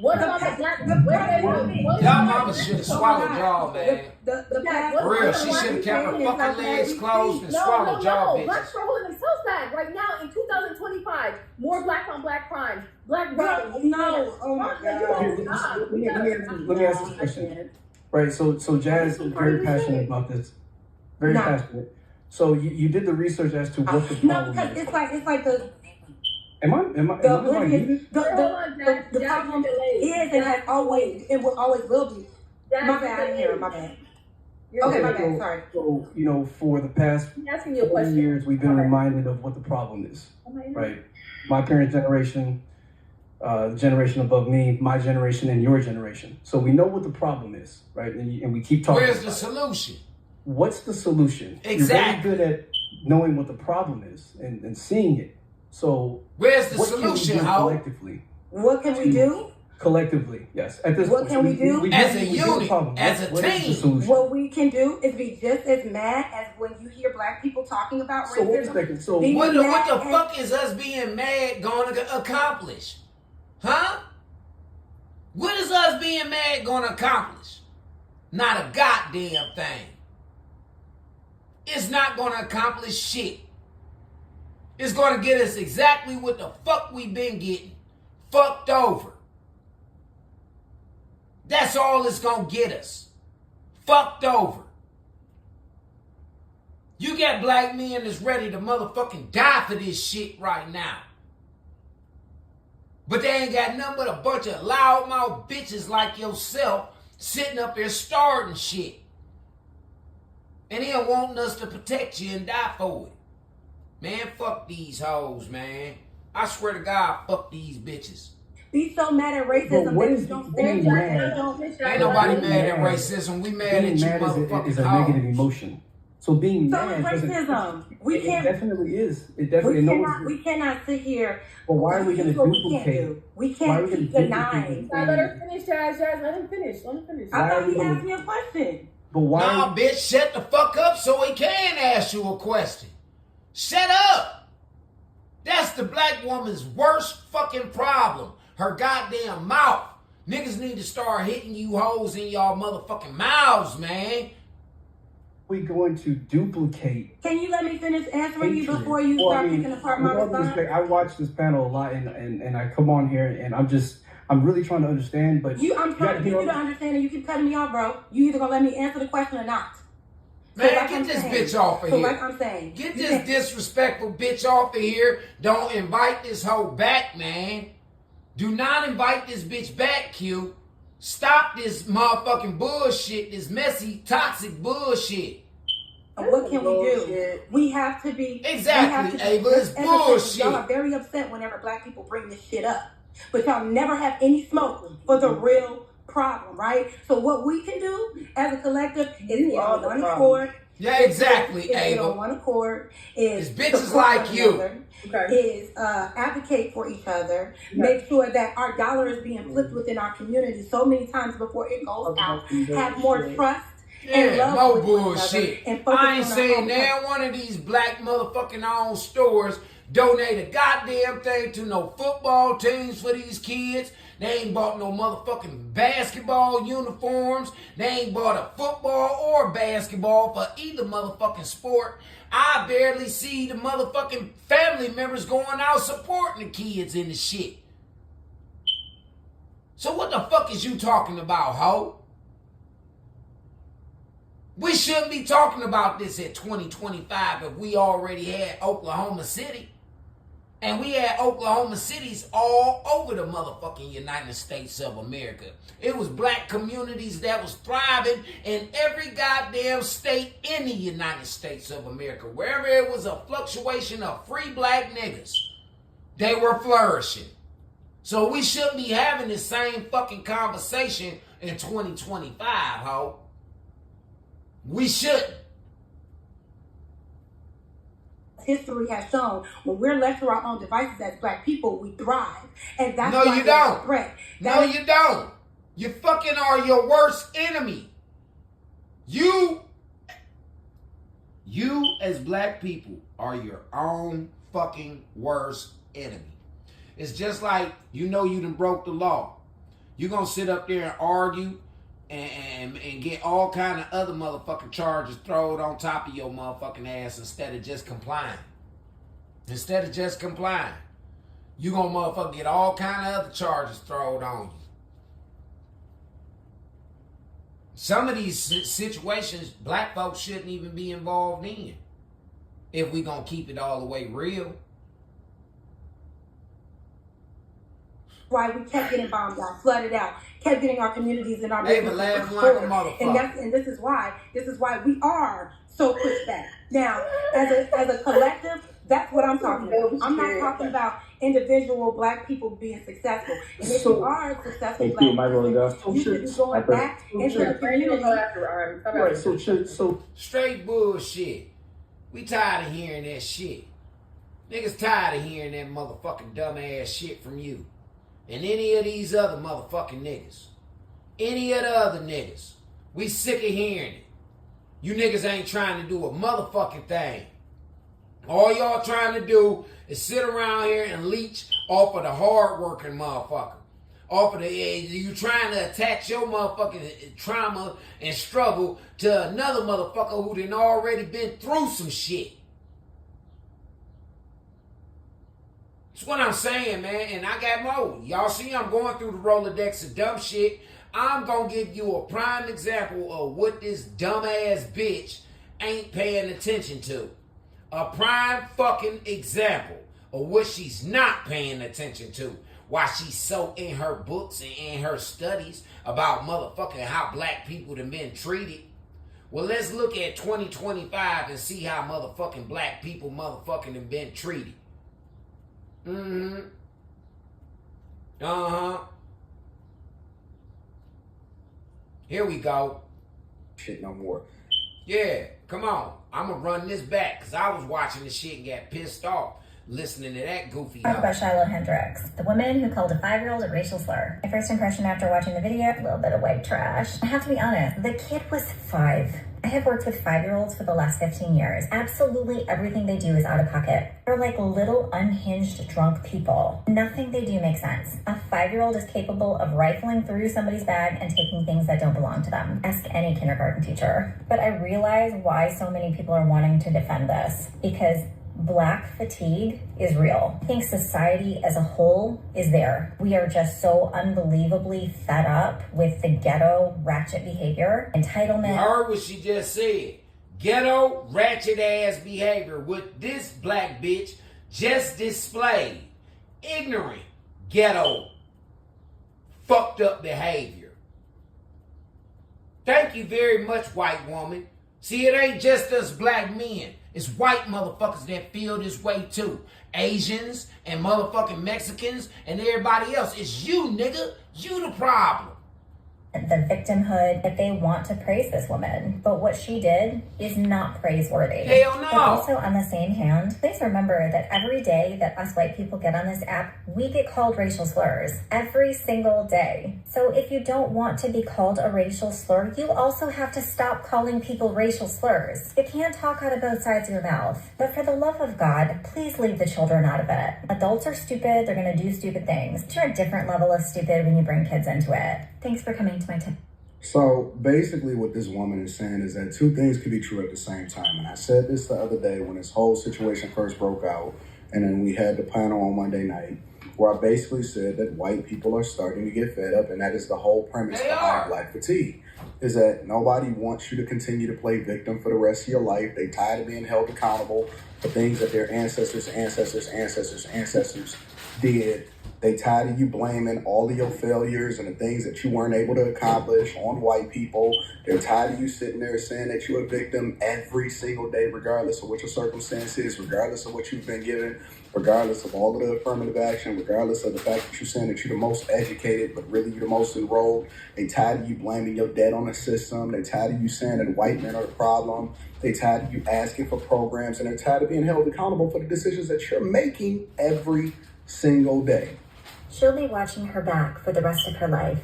What about the black? Y'all mama should have swallowed y'all, man. The past, For real, she should have kept her fucking legs closed and swallowed y'all, bitches. Blacks are holding themselves back right now in 2025. More black on black crimes. Black robbing. No. Oh my God. Let me ask this question. Right, so Jazz is very passionate about this. Very passionate. So you did the research as to what the No, problem because is. it's like the Am I muted? the problem is and has always and will always will be. My bad, I didn't hear it. My bad. Okay, my bad. Sorry. So for the past I'm asking you a 4 question. years, we've been reminded of what the problem is. Right, my parents' generation, the generation above me, my generation, and your generation. So we know what the problem is, right? And we keep talking. Where's the about solution? What's the solution? Exactly. You're very good at knowing what the problem is and seeing it. So where's the what solution, can we do ho? collectively? What can we do? Collectively, yes. At this What point, can we do? As a get the unit, problem. as a What is the team. solution? What we can do is be just as mad as when you hear black people talking about So wait a racism. second. So Be- What the mad fuck is us being mad going to accomplish? Huh? What is us being mad going to accomplish? Not a goddamn thing. It's not going to accomplish shit. It's going to get us exactly what the fuck we been getting. Fucked over. That's all it's going to get us. Fucked over. You got black men that's ready to motherfucking die for this shit right now. But they ain't got nothing but a bunch of loudmouth bitches like yourself sitting up there starting shit. And they wanting us to protect you and die for it. Man, fuck these hoes, man. I swear to God, fuck these bitches. Be so mad at racism But what that is you don't being stand mad? up. Ain't nobody mad at racism. We mad at Being you mad is motherfucking a negative hoes. emotion. So being So mad it's doesn't. racism. It definitely is. It definitely. We cannot sit here. But why are we going to duplicate? We can't keep denying. Let her finish, Jazz. Let him finish. I thought he asked me a question. But why? Nah, bitch, shut the fuck up so he can ask you a question. Shut up. That's the black woman's worst fucking problem. Her goddamn mouth. Niggas need to start hitting you hoes in y'all motherfucking mouths, man. We going to duplicate? Can you let me finish answering you before you start picking apart my response? I watch this panel a lot, and I come on here, and I'm really trying to understand. But I'm trying to get you to understand, and you keep cutting me off, bro. You either gonna let me answer the question or not. Man, so get this bitch off of here. Like I'm saying, get this disrespectful bitch off of here. Don't invite this hoe back, man. Do not invite this bitch back, Q. Stop this motherfucking bullshit, this messy, toxic bullshit. What can we do? We have to be... Exactly, Ava. It's bullshit. Y'all are very upset whenever black people bring this shit up. But y'all never have any smoke for the real problem, right? So what we can do as a collective is get on one accord. Yeah, exactly, Ava. Get on one accord. Is bitches like you. Is advocate for each other. Make sure that our dollar is being flipped within our community so many times before it goes out. Have more trust. Yeah, more bullshit. I ain't saying now one of these black motherfucking owned stores donate a goddamn thing to no football teams for these kids. They ain't bought no motherfucking basketball uniforms. They ain't bought a football or basketball for either motherfucking sport. I barely see the motherfucking family members going out supporting the kids in the shit. So what the fuck is you talking about, ho? We shouldn't be talking about this at 2025 if we already had Oklahoma City. And we had Oklahoma cities all over the motherfucking United States of America. It was black communities that was thriving in every goddamn state in the United States of America. Wherever it was a fluctuation of free black niggas, they were flourishing. So we shouldn't be having the same fucking conversation in 2025, ho. We shouldn't. History has shown when we're left to our own devices as black people, we thrive. And that's no, why you don't. A threat. No, you don't. You fucking are your worst enemy. You as black people are your own fucking worst enemy. It's just like you done broke the law. You're gonna sit up there and argue and get all kind of other motherfucking charges thrown on top of your motherfucking ass instead of just complying. You gonna motherfucker get all kind of other charges thrown on you. Some of these situations black folks shouldn't even be involved in if we gonna keep it all the way real. Why we kept getting bombed out, flooded out, kept getting our communities and our businesses like and this is why we are so pushed back. Now, as a collective, that's what I'm talking about. I'm not talking about individual black people being successful. And if you are successful black people, you should be going back into the community. So straight bullshit. We tired of hearing that shit. Niggas tired of hearing that motherfucking dumbass shit from you. And any of these other motherfucking niggas. Any of the other niggas. We sick of hearing it. You niggas ain't trying to do a motherfucking thing. All y'all trying to do is sit around here and leech off of the hard-working motherfucker. Off of you trying to attach your motherfucking trauma and struggle to another motherfucker who done already been through some shit. That's what I'm saying, man. And I got more. Y'all see I'm going through the Rolodex of dumb shit. I'm going to give you a prime example of what this dumbass bitch ain't paying attention to. A prime fucking example of what she's not paying attention to. Why she's so in her books and in her studies about motherfucking how black people have been treated. Well, let's look at 2025 and see how motherfucking black people motherfucking have been treated. Mm-hmm. Uh-huh. Here we go. Shit no more. Yeah, Come on. I'm going to run this back because I was watching this shit and got pissed off listening to that goofy Talk about Shiloh Hendricks, the woman who called a 5-year-old a racial slur. My first impression after watching the video, a little bit of white trash. I have to be honest, the kid was 5. I have worked with 5-year-olds for the last 15 years. Absolutely everything they do is out of pocket. They're like little unhinged drunk people. Nothing they do makes sense. A 5-year-old is capable of rifling through somebody's bag and taking things that don't belong to them. Ask any kindergarten teacher. But I realize why so many people are wanting to defend this. Because Black fatigue is real. I think society as a whole is there. We are just so unbelievably fed up with the ghetto ratchet behavior, entitlement. You heard what she just said. Ghetto ratchet ass behavior with this black bitch just displayed. Ignorant ghetto fucked up behavior. Thank you very much, white woman. See, it ain't just us black men. It's white motherfuckers that feel this way too. Asians and motherfucking Mexicans and everybody else. It's you, nigga. You the problem. The victimhood, that they want to praise this woman. But what she did is not praiseworthy. Hell no. But also on the same hand, please remember that every day that us white people get on this app, we get called racial slurs. Every single day. So if you don't want to be called a racial slur, you also have to stop calling people racial slurs. You can't talk out of both sides of your mouth. But for the love of God, please leave the children out of it. Adults are stupid, they're gonna do stupid things. But you're a different level of stupid when you bring kids into it. Thanks for coming to my tip. So basically what this woman is saying is that two things can be true at the same time. And I said this the other day when this whole situation first broke out, and then we had the panel on Monday night, where I basically said that white people are starting to get fed up, and that is the whole premise behind Black fatigue, is that nobody wants you to continue to play victim for the rest of your life. They tired of being held accountable for things that their ancestors did. They tired of you blaming all of your failures and the things that you weren't able to accomplish on white people. They're tired of you sitting there saying that you're a victim every single day, regardless of what your circumstance is, regardless of what you've been given, regardless of all of the affirmative action, regardless of the fact that you're saying that you're the most educated, but really you're the most enrolled. They tired of you blaming your debt on the system. They tired of you saying that white men are the problem. They tired of you asking for programs, and they're tired of being held accountable for the decisions that you're making every single day. She'll be watching her back for the rest of her life.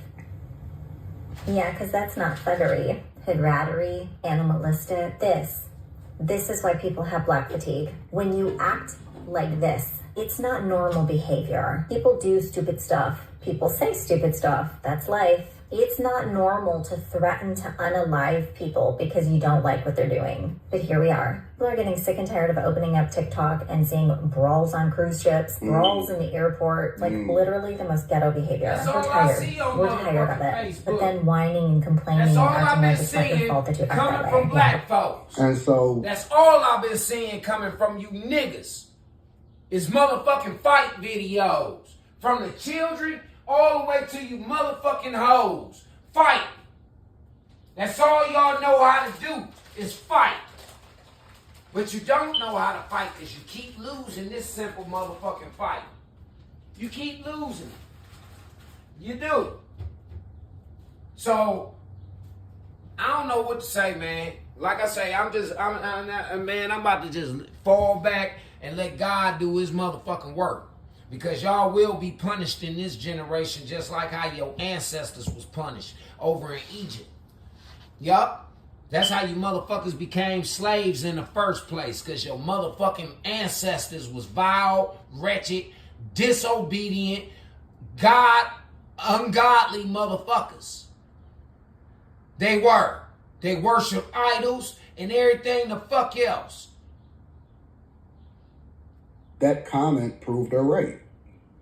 Yeah, because that's not thuggery, hoodrattery, animalistic. This is why people have Black fatigue. When you act like this, it's not normal behavior. People do stupid stuff. People say stupid stuff. That's life. It's not normal to threaten to unalive people because you don't like what they're doing. But here we are. People are getting sick and tired of opening up TikTok and seeing brawls on cruise ships, brawls in the airport, like literally the most ghetto behavior. We're tired. We're tired of it. Facebook. But then whining and complaining and acting like it's not your fault that you act that coming way. from black folks. And so That's all I've been seeing coming from you niggas. Is motherfucking fight videos. From the children all the way to you motherfucking hoes. Fight. That's all y'all know how to do is fight. But you don't know how to fight because you keep losing this simple motherfucking fight. You keep losing. You do. So, I don't know what to say, man. Like I say, I'm about to just fall back and let God do his motherfucking work. Because y'all will be punished in this generation just like how your ancestors was punished over in Egypt. Yup. That's how you motherfuckers became slaves in the first place. Because your motherfucking ancestors was vile, wretched, disobedient, ungodly motherfuckers. They were. They worship idols and everything the fuck else. that comment proved her right.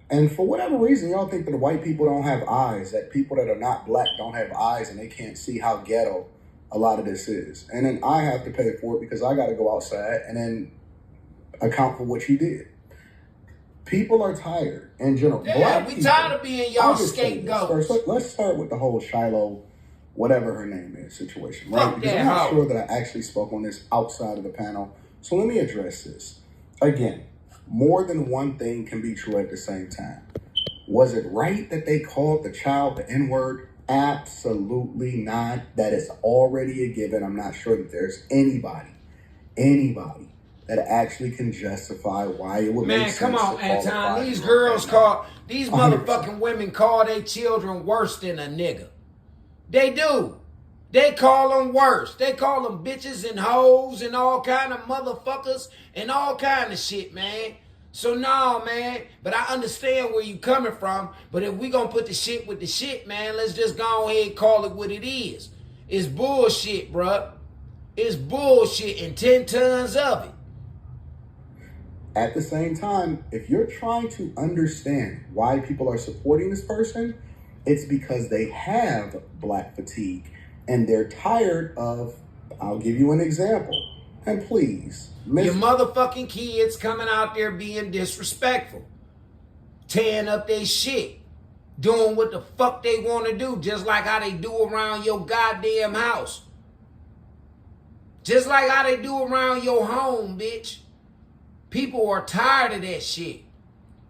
And for whatever reason, y'all think that the white people don't have eyes, that people that are not black don't have eyes, and they can't see how ghetto a lot of this is. And then I have to pay for it because I got to go outside and then account for what she did. People are tired in general. Yeah, black we people, tired of being y'all scapegoats. Let's start with the whole Shiloh, whatever her name is, situation, right? Fuck Because that I'm not hoe. sure that I actually spoke on this outside of the panel. So let me address this. Again, more than one thing can be true at the same time. Was it right that they called the child the N-word? Absolutely not. That is already a given. I'm not sure that there's anybody anybody that actually can justify why it would make Man, sense. come on, to call a Anton. 5-year-old These girls that call, these 100%. motherfucking women call their children worse than a nigga. They do. They call them worse. They call them bitches and hoes and all kind of motherfuckers and all kind of shit, man. So no, man. But I understand where you coming from. But if we gonna put the shit with the shit, man, let's just go ahead and call it what it is. It's bullshit, bruh. It's bullshit and 10 tons of it. At the same time, if you're trying to understand why people are supporting this person, it's because they have black fatigue and they're tired of, I'll give you an example. And please, your motherfucking kids coming out there being disrespectful, tearing up their shit, doing what the fuck they want to do, just like how they do around your goddamn house. Just like how they do around your home, bitch. People are tired of that shit.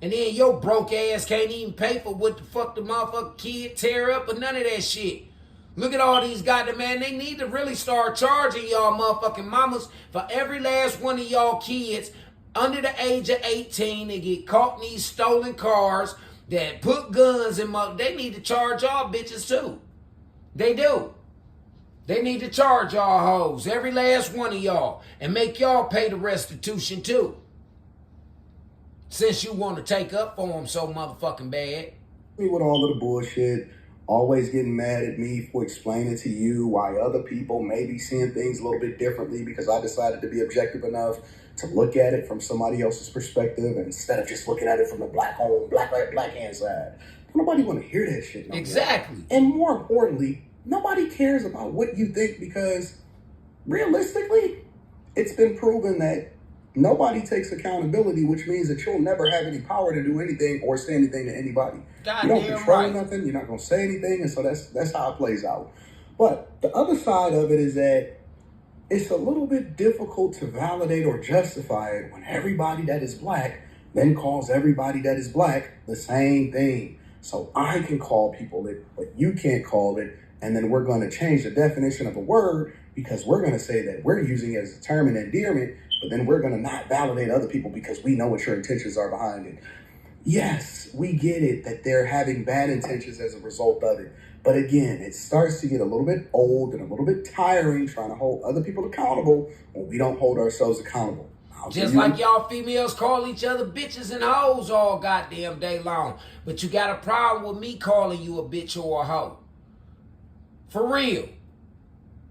And then your broke ass can't even pay for what the fuck the motherfucking kid tear up or none of that shit. Look at all these goddamn, man, they need to really start charging y'all motherfucking mamas for every last one of y'all kids under the age of 18 that get caught in these stolen cars that put guns in they need to charge y'all bitches too. They do. They need to charge y'all hoes, every last one of y'all, and make y'all pay the restitution too. Since you want to take up for them so motherfucking bad. Me with all of the bullshit, always getting mad at me for explaining to you why other people may be seeing things a little bit differently because I decided to be objective enough to look at it from somebody else's perspective instead of just looking at it from the black hand side. Nobody want to hear that shit no more. Exactly. And more importantly, nobody cares about what you think because realistically, it's been proven that nobody takes accountability, which means that you'll never have any power to do anything or say anything to anybody. You don't control nothing. You're not going to say anything. And so that's how it plays out. But the other side of it is that it's a little bit difficult to validate or justify it when everybody that is black then calls everybody that is black the same thing. So I can call people it, but you can't call it. And then we're going to change the definition of a word because we're going to say that we're using it as a term and endearment, but then we're going to not validate other people because we know what your intentions are behind it. Yes, we get it that they're having bad intentions as a result of it. But again, it starts to get a little bit old and a little bit tiring trying to hold other people accountable when we don't hold ourselves accountable. Just like y'all females call each other bitches and hoes all goddamn day long. But you got a problem with me calling you a bitch or a hoe. For real.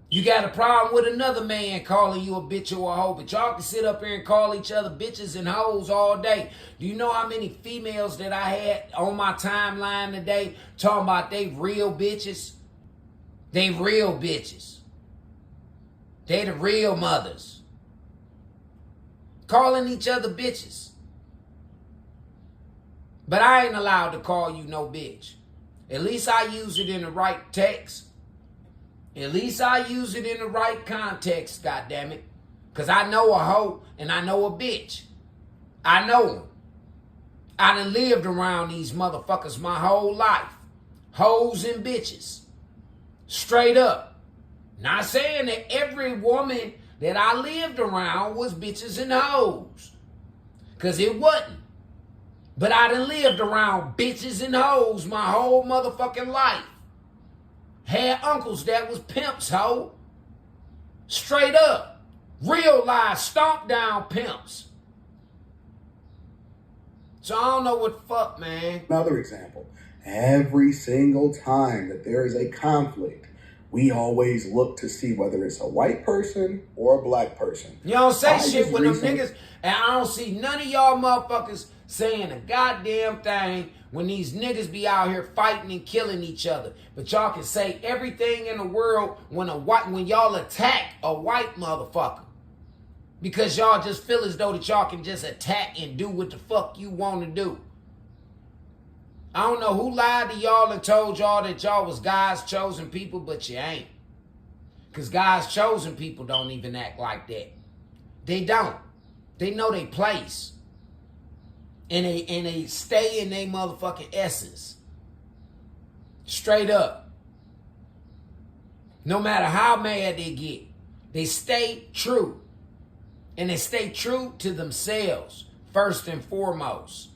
You got a problem with another man calling you a bitch or a hoe, but y'all can sit up here and call each other bitches and hoes all day. Do you know how many females that I had on my timeline today talking about they real bitches? They real bitches. They the real mothers. Calling each other bitches. But I ain't allowed to call you no bitch. At least I use it in the right text. At least I use it in the right context, goddammit. Because I know a hoe and I know a bitch. I know them. I done lived around these motherfuckers my whole life. Hoes and bitches. Straight up. Not saying that every woman that I lived around was bitches and hoes. Because it wasn't. But I done lived around bitches and hoes my whole motherfucking life. Had uncles that was pimps, ho. Straight up. Real live, stomp down pimps. So I don't know what the fuck, man. Another example. Every single time that there is a conflict, we always look to see whether it's a white person or a black person. You don't say shit with them niggas, and I don't see none of y'all motherfuckers saying a goddamn thing when these niggas be out here fighting and killing each other. But y'all can say everything in the world when y'all attack a white motherfucker. Because y'all just feel as though that y'all can just attack and do what the fuck you want to do. I don't know who lied to y'all and told y'all that y'all was God's chosen people, but you ain't. Because God's chosen people don't even act like that. They don't. They know their place. And they stay in their motherfucking essence. Straight up. No matter how mad they get, they stay true. And they stay true to themselves, first and foremost.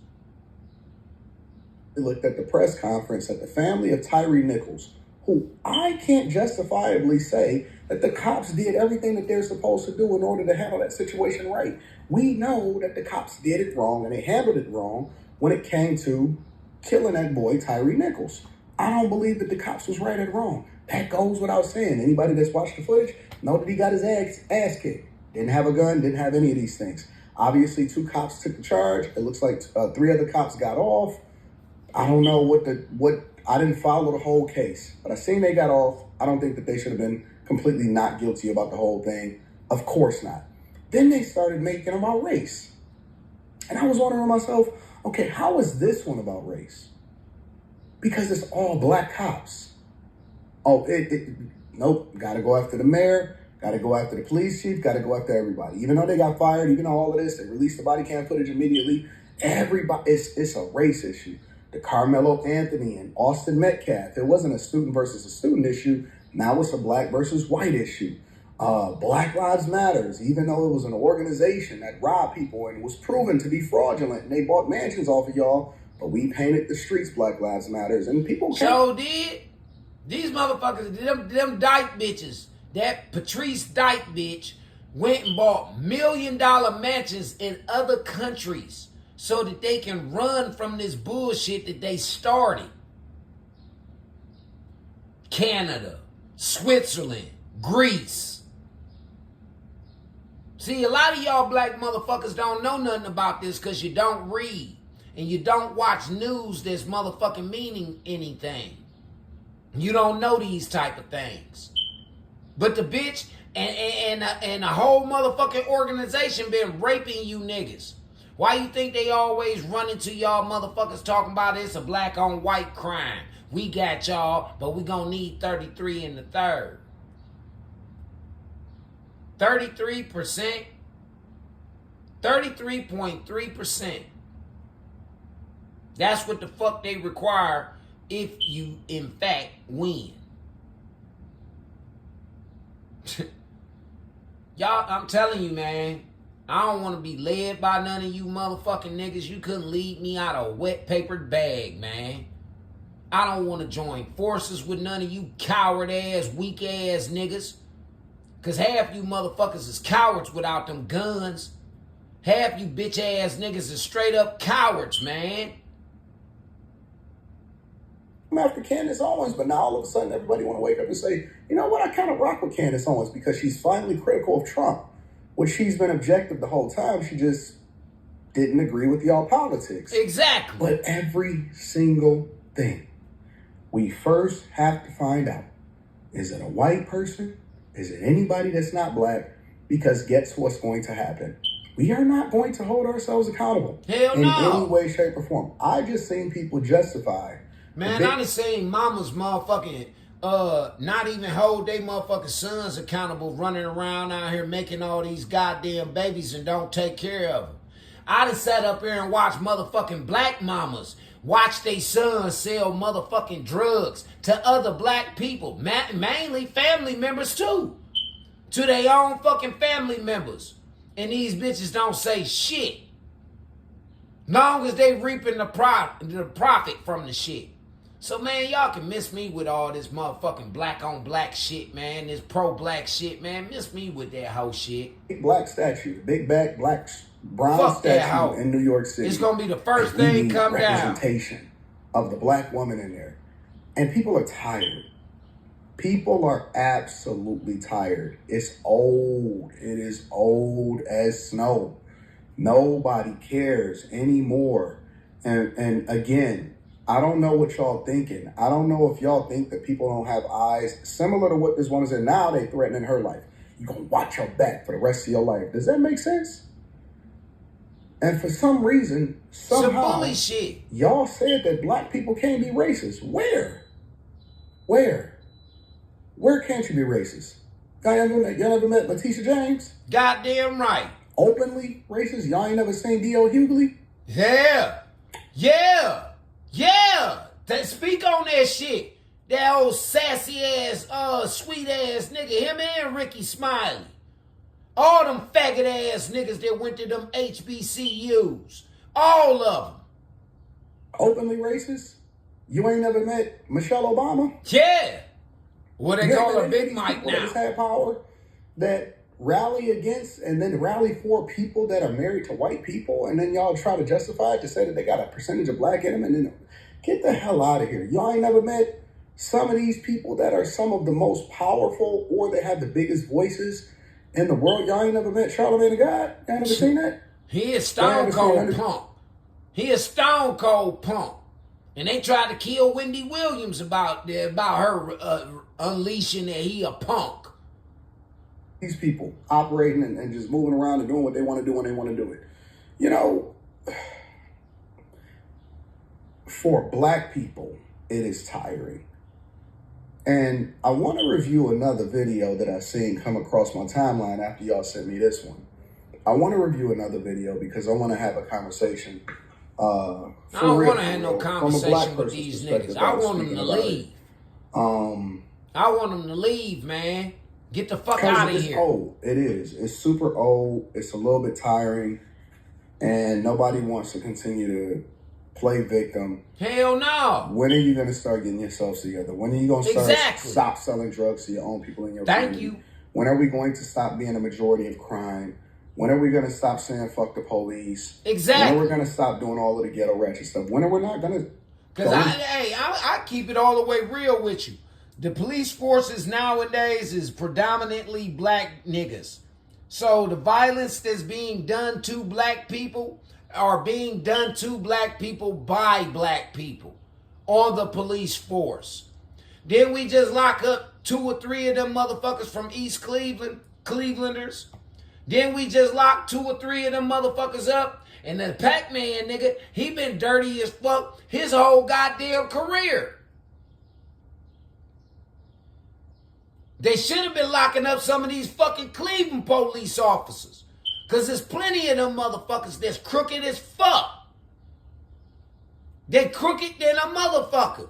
We looked at the press conference at the family of Tyree Nichols, who I can't justifiably say that the cops did everything that they're supposed to do in order to handle that situation right. We know that the cops did it wrong and they handled it wrong when it came to killing that boy, Tyree Nichols. I don't believe that the cops was right or wrong. That goes without saying. Anybody that's watched the footage know that he got his ass kicked. Didn't have a gun, didn't have any of these things. Obviously, 2 cops took the charge. It looks like 3 other cops got off. I don't know what I didn't follow the whole case, but I seen they got off. I don't think that they should have been completely not guilty about the whole thing. Of course not. Then they started making about race. And I was wondering to myself, okay, how is this one about race? Because it's all black cops. Oh, nope, gotta go after the mayor, gotta go after the police chief, gotta go after everybody. Even though they got fired, even though all of this, they released the body cam footage immediately. Everybody, it's a race issue. The Carmelo Anthony and Austin Metcalf, it wasn't a student versus a student issue. Now it's a black versus white issue. Black Lives Matters, even though it was an organization that robbed people and was proven to be fraudulent, and they bought mansions off of y'all, but we painted the streets Black Lives Matters, and people So did. These motherfuckers, them dyke bitches, that Patrice Dyke bitch went and bought $1 million mansions in other countries so that they can run from this bullshit that they started. Canada, Switzerland, Greece. See, a lot of y'all black motherfuckers don't know nothing about this because you don't read and you don't watch news that's motherfucking meaning anything. You don't know these type of things. But the bitch and the whole motherfucking organization been raping you niggas. Why you think they always run into y'all motherfuckers talking about it's a black on white crime? We got y'all, but we gonna need 33 in the third. 33%, 33.3%. That's what the fuck they require if you, in fact, win. Y'all, I'm telling you, man, I don't want to be led by none of you motherfucking niggas. You couldn't lead me out of a wet papered bag, man. I don't want to join forces with none of you coward-ass, weak-ass niggas. Because half you motherfuckers is cowards without them guns. Half you bitch-ass niggas is straight-up cowards, man. I'm after Candace Owens, but now all of a sudden everybody want to wake up and say, you know what, I kind of rock with Candace Owens because she's finally critical of Trump, which she's been objective the whole time. She just didn't agree with y'all politics. Exactly. But every single thing, we first have to find out, is it a white person? Is it anybody that's not black? Because guess what's going to happen? We are not going to hold ourselves accountable in any way, shape, or form. I just seen people justify. Man, I done seen mamas motherfucking not even hold they motherfucking sons accountable, running around out here making all these goddamn babies and don't take care of them. I done sat up here and watched motherfucking black mamas watch they sons sell motherfucking drugs to other black people, mainly family members too, to their own fucking family members. And these bitches don't say shit. Long as they reaping the profit from the shit. So, man, y'all can miss me with all this motherfucking black on black shit, man. This pro-black shit, man. Miss me with that whole shit. Black statue. Big back black bronze statue in New York City. It's going to be the first thing come down. Representation of the black woman in there. And people are tired. People are absolutely tired. It's old. It is old as snow. Nobody cares anymore. And again, I don't know what y'all thinking. I don't know if y'all think that people don't have eyes. Similar to what this woman said, now they threatening her life. You're going to watch your back for the rest of your life. Does that make sense? And for some reason, somehow, y'all said that black people can't be racist. Where? Where can't you be racist? Y'all ever met Letitia James? Goddamn right. Openly racist? Y'all ain't never seen D.L. Hughley? Yeah. Speak on that shit. That old sassy ass, sweet ass nigga. Him and Ricky Smiley. All them faggot ass niggas that went to them HBCUs. All of them. Openly racist? You ain't never met Michelle Obama? Yeah. What they call her a Big Mike now. That just had power that rally against and then rally for people that are married to white people, and then y'all try to justify it to say that they got a percentage of black in them, and then get the hell out of here. Y'all ain't never met some of these people that are some of the most powerful or that have the biggest voices in the world. Y'all ain't never met Charlamagne the God? Y'all never seen that? He is stone cold punk. He is stone cold punk. And they tried to kill Wendy Williams about her unleashing that he a punk. These people operating and just moving around and doing what they want to do when they want to do it. You know, for black people, it is tiring. And I want to review another video that I seen come across my timeline after y'all sent me this one. I want to review another video because I want to have a conversation. I don't want to have no conversation with these niggas. I want them to leave. I want them to leave, man. Get the fuck out of here. It's old. It is. It's super old. It's a little bit tiring. And nobody wants to continue to play victim. Hell no. When are you going to start getting yourselves together? When are you going to stop selling drugs to your own people in your community? Thank you. When are we going to stop being a majority of crime? When are we going to stop saying fuck the police? Exactly. When are we going to stop doing all of the ghetto ratchet stuff? When are we not going to? Because I keep it all the way real with you. The police forces nowadays is predominantly black niggas. So the violence that's being done to black people are being done to black people by black people on the police force. Then we just lock up 2 or 3 of them motherfuckers from East Cleveland, Clevelanders. Then we just lock 2 or 3 of them motherfuckers up. And the Pac-Man nigga, he been dirty as fuck his whole goddamn career. They should have been locking up some of these fucking Cleveland police officers. Because there's plenty of them motherfuckers that's crooked as fuck. They crooked than a motherfucker.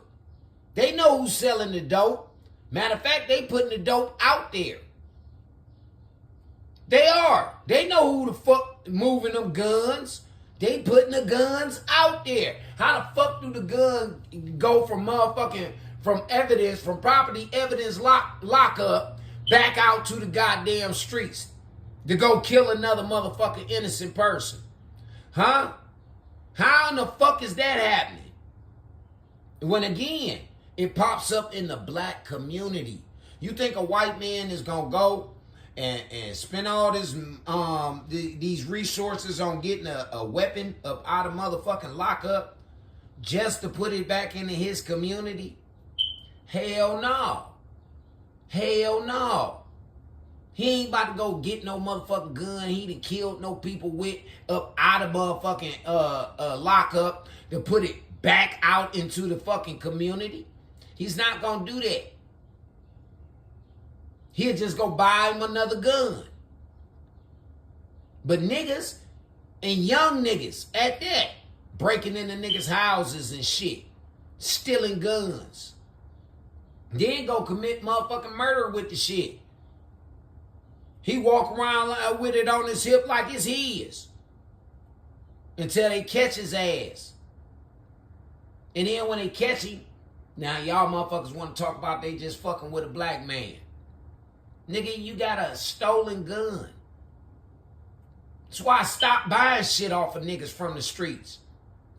They know who's selling the dope. Matter of fact, they putting the dope out there. They are. They know who the fuck moving them guns. They putting the guns out there. How the fuck do the gun go from motherfucking, from evidence, from property evidence lockup back out to the goddamn streets to go kill another motherfucking innocent person? Huh? How in the fuck is that happening? When again, it pops up in the black community. You think a white man is gonna go and spend all this these resources on getting a weapon up out of motherfucking lockup just to put it back into his community? Hell no. Hell no. He ain't about to go get no motherfucking gun he done killed no people with up out of motherfucking lockup to put it back out into the fucking community. He's not gonna do that. He'll just go buy him another gun. But niggas, and young niggas at that, breaking into niggas' houses and shit, stealing guns. Then go commit motherfucking murder with the shit. He walk around with it on his hip like it's his. Until they catch his ass. And then when they catch him, now y'all motherfuckers want to talk about they just fucking with a black man. Nigga, you got a stolen gun. That's why I stopped buying shit off of niggas from the streets.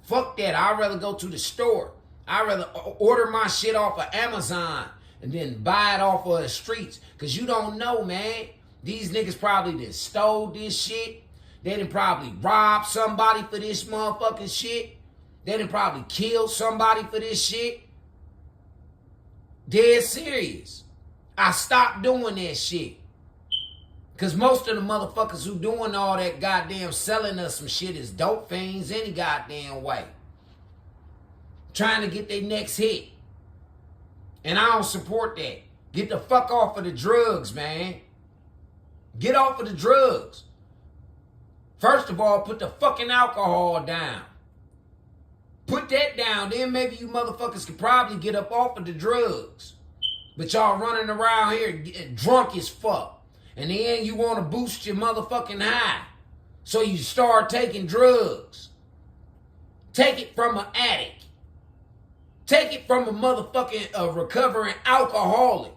Fuck that. I'd rather go to the store. I'd rather order my shit off of Amazon and then buy it off of the streets. Because you don't know, man. These niggas probably done stole this shit. They done probably robbed somebody for this motherfucking shit. They done probably killed somebody for this shit. Dead serious. I stopped doing that shit. Because most of the motherfuckers who doing all that goddamn selling us some shit is dope fiends any goddamn way. Trying to get their next hit. And I don't support that. Get the fuck off of the drugs, man. Get off of the drugs. First of all, put the fucking alcohol down. Put that down, then maybe you motherfuckers could probably get up off of the drugs. But y'all running around here drunk as fuck. And then you want to boost your motherfucking high. So you start taking drugs. Take it from an addict. Take it from a motherfucking recovering alcoholic.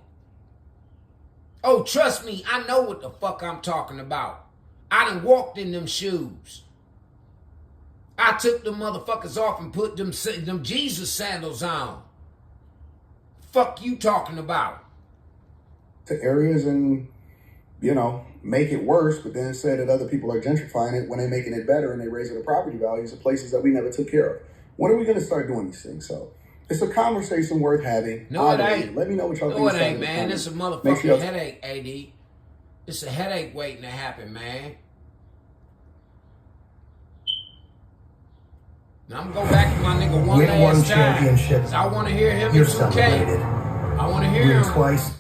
Oh, trust me, I know what the fuck I'm talking about. I done walked in them shoes. I took them motherfuckers off and put them Jesus sandals on. Fuck you talking about? To areas and, make it worse, but then say that other people are gentrifying it when they're making it better and they raising the property values of places that we never took care of. When are we going to start doing these things? So it's a conversation worth having. No, it ain't. Let me know what y'all think. No, it ain't, man. It's a motherfucking headache, AD. It's a headache waiting to happen, man. Now I'm gonna go back to my nigga one last time. 'Cause I want to hear him in 2K. I want to hear him. Twice.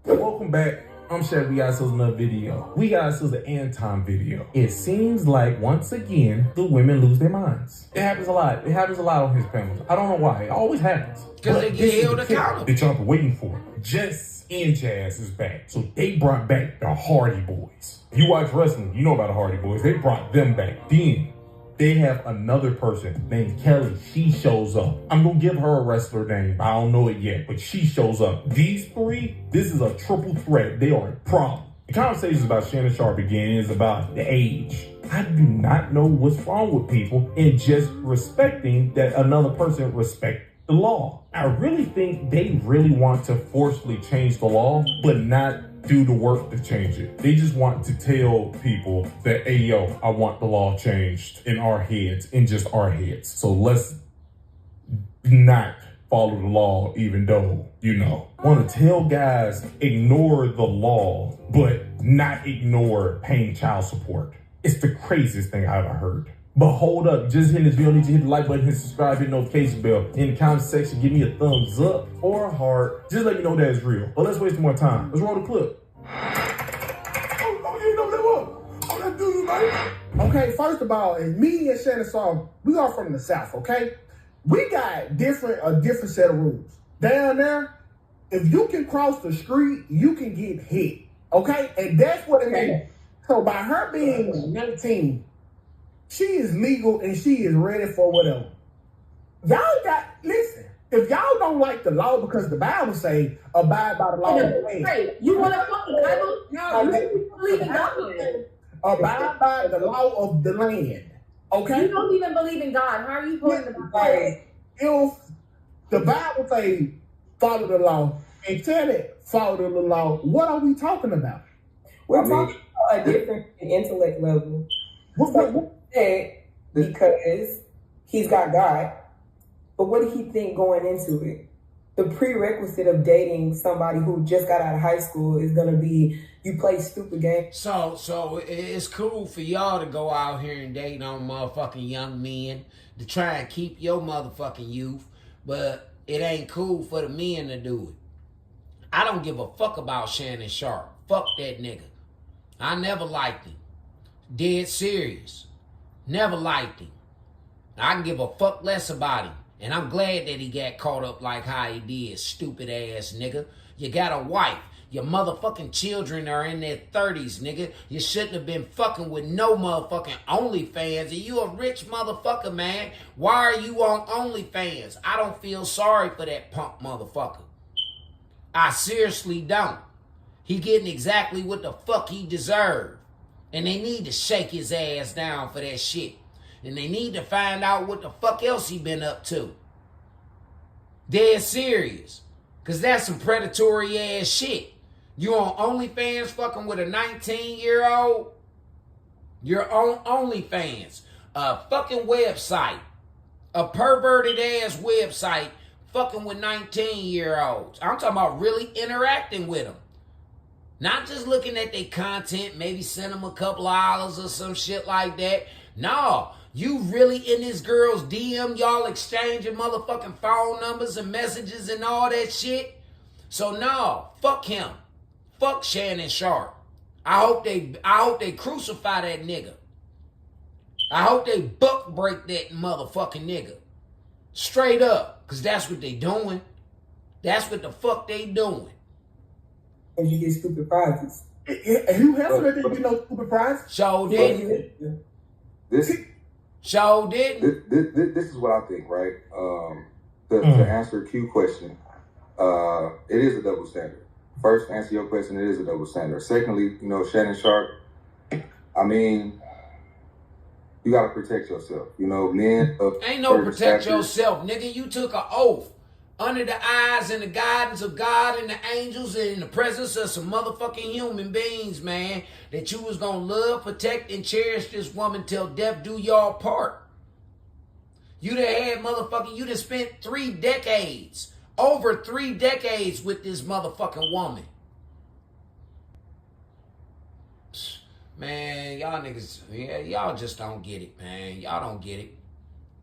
Welcome back. I'm Chef. We got ourselves another video. We got ourselves an Anton video. It seems like once again the women lose their minds. It happens a lot. It happens a lot on his panels. I don't know why. It always happens. Because they get held accountable. That y'all been waiting for. Jess and Jazz is back. So they brought back the Hardy Boys. If you watch wrestling, you know about the Hardy Boys. They brought them back. Then they have another person named Kelly. She shows up. I'm going to give her a wrestler name. I don't know it yet, but she shows up. These three, this is a triple threat. They are a problem. The conversation about Shannon Sharp again is about the age. I do not know what's wrong with people and just respecting that another person respect the law. I really think they really want to forcefully change the law, but not do the work to change it. They just want to tell people that, hey, yo, I want the law changed in our heads, in just our heads. So let's not follow the law, even though, want to tell guys, ignore the law, but not ignore paying child support. It's the craziest thing I've ever heard. But hold up, just hit this video, need to hit the like button, hit subscribe, hit the notification bell. In the comment section, give me a thumbs up or a heart. Just let me know that it's real. But let's waste more time. Let's roll the clip. You know what? Oh, that dude, man. Okay, first of all, as me and Shannon Sharp, we are from the South, okay? We got a different set of rules. Down there, if you can cross the street, you can get hit, okay? And that's what it means. So by her being 19, she is legal and she is ready for whatever. Listen, if y'all don't like the law because the Bible say abide by the law of the land. Hey, you want to fuck the Bible? No, you believe in God. Abide by the law of the land. Okay? You don't even believe in God. How are you putting the Bible? If the Bible say follow the law and tell it follow the law, what are we talking about? We're talking about a different intellect level. Because he's got God, but what did he think going into it? The prerequisite of dating somebody who just got out of high school is gonna be you play stupid games. So it's cool for y'all to go out here and date on motherfucking young men to try and keep your motherfucking youth, but it ain't cool for the men to do it. I don't give a fuck about Shannon Sharp. Fuck that nigga. I never liked him. Dead serious. Never liked him. I can give a fuck less about him. And I'm glad that he got caught up like how he did, stupid ass nigga. You got a wife. Your motherfucking children are in their 30s, nigga. You shouldn't have been fucking with no motherfucking OnlyFans. And you a rich motherfucker, man. Why are you on OnlyFans? I don't feel sorry for that punk motherfucker. I seriously don't. He getting exactly what the fuck he deserved. And they need to shake his ass down for that shit. And they need to find out what the fuck else he been up to. Dead serious. Because that's some predatory ass shit. You on OnlyFans fucking with a 19-year-old? You're on OnlyFans. A fucking website. A perverted ass website fucking with 19-year-olds. I'm talking about really interacting with them. Not just looking at their content, maybe send them a couple of dollars or some shit like that. No, you really in this girl's DM, y'all exchanging motherfucking phone numbers and messages and all that shit. So no, fuck him. Fuck Shannon Sharp. I hope they crucify that nigga. I hope they buck break that motherfucking nigga. Straight up, because that's what they doing. That's what the fuck they doing. And you get stupid prizes. Who else there didn't get no stupid prize? Show didn't. This is what I think, right? To answer Q question, it is a double standard. First, answer your question, it is a double standard. Secondly, Shannon Sharp, I mean, you gotta protect yourself. Men of ain't no protect yourself, nigga. You took an oath under the eyes and the guidance of God and the angels and in the presence of some motherfucking human beings, man, that you was gonna love, protect, and cherish this woman till death do y'all part. You done had you done spent 3 decades, over 3 decades with this motherfucking woman. Man, y'all niggas, y'all just don't get it, man. Y'all don't get it.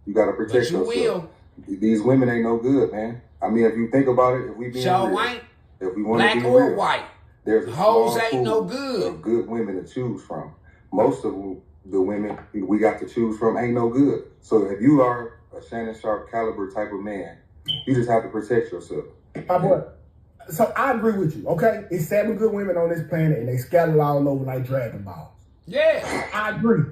You gotta protect yourself. But you will. These women ain't no good, man. I mean, if you think about it, if we being real, if we want to be black or real, white, there's a hoes small ain't pool no good. of good women to choose from. Most of the women we got to choose from ain't no good. So if you are a Shannon Sharp caliber type of man, you just have to protect yourself. My boy. So I agree with you, okay? It's 7 good women on this planet and they scattered all over like Dragon Balls. Yeah. I agree.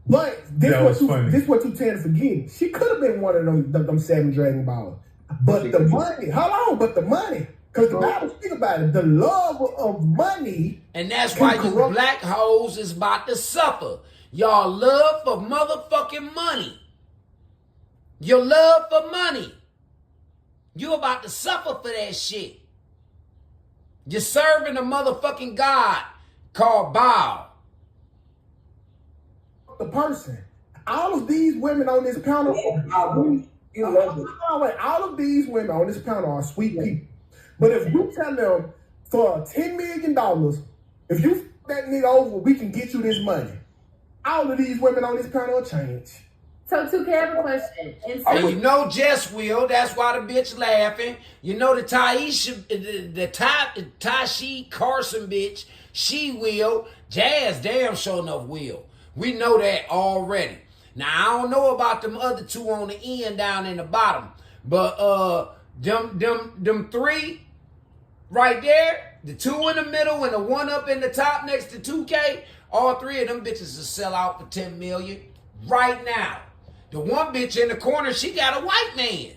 But this what you tend to forget. She could have been one of them 7 Dragon Balls. But the money, but the money. Because the Bible speak about it. The love of money. And that's why you black hoes is about to suffer. Y'all love for motherfucking money. Your love for money. You about to suffer for that shit. You're serving a motherfucking God called Baal. The person. All of these women on this panel all of these women on this panel are sweet people. But if you tell them for $10 million, if you f that nigga over, we can get you this money. All of these women on this panel will change. So, 2K, I have a question. And you know Jess will. That's why the bitch laughing. You know the Tashi Carson bitch, she will. Jazz damn sure enough will. We know that already. Now, I don't know about them other 2 on the end down in the bottom. But them 3 right there, the 2 in the middle and the 1 up in the top next to 2K, all 3 of them bitches will sell out for $10 million right now. The one bitch in the corner, she got a white man.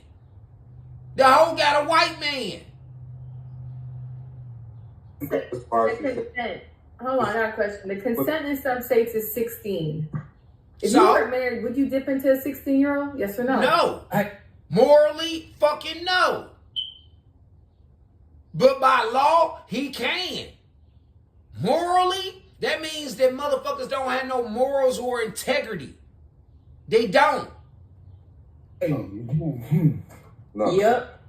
The hoe got a white man. The consent. Hold on, I got a question. The consent in some states is 16. If you were married, would you dip into a 16-year-old? Yes or no? No. Morally, fucking no. But by law, he can. Morally, that means that motherfuckers don't have no morals or integrity. They don't. No. Yep.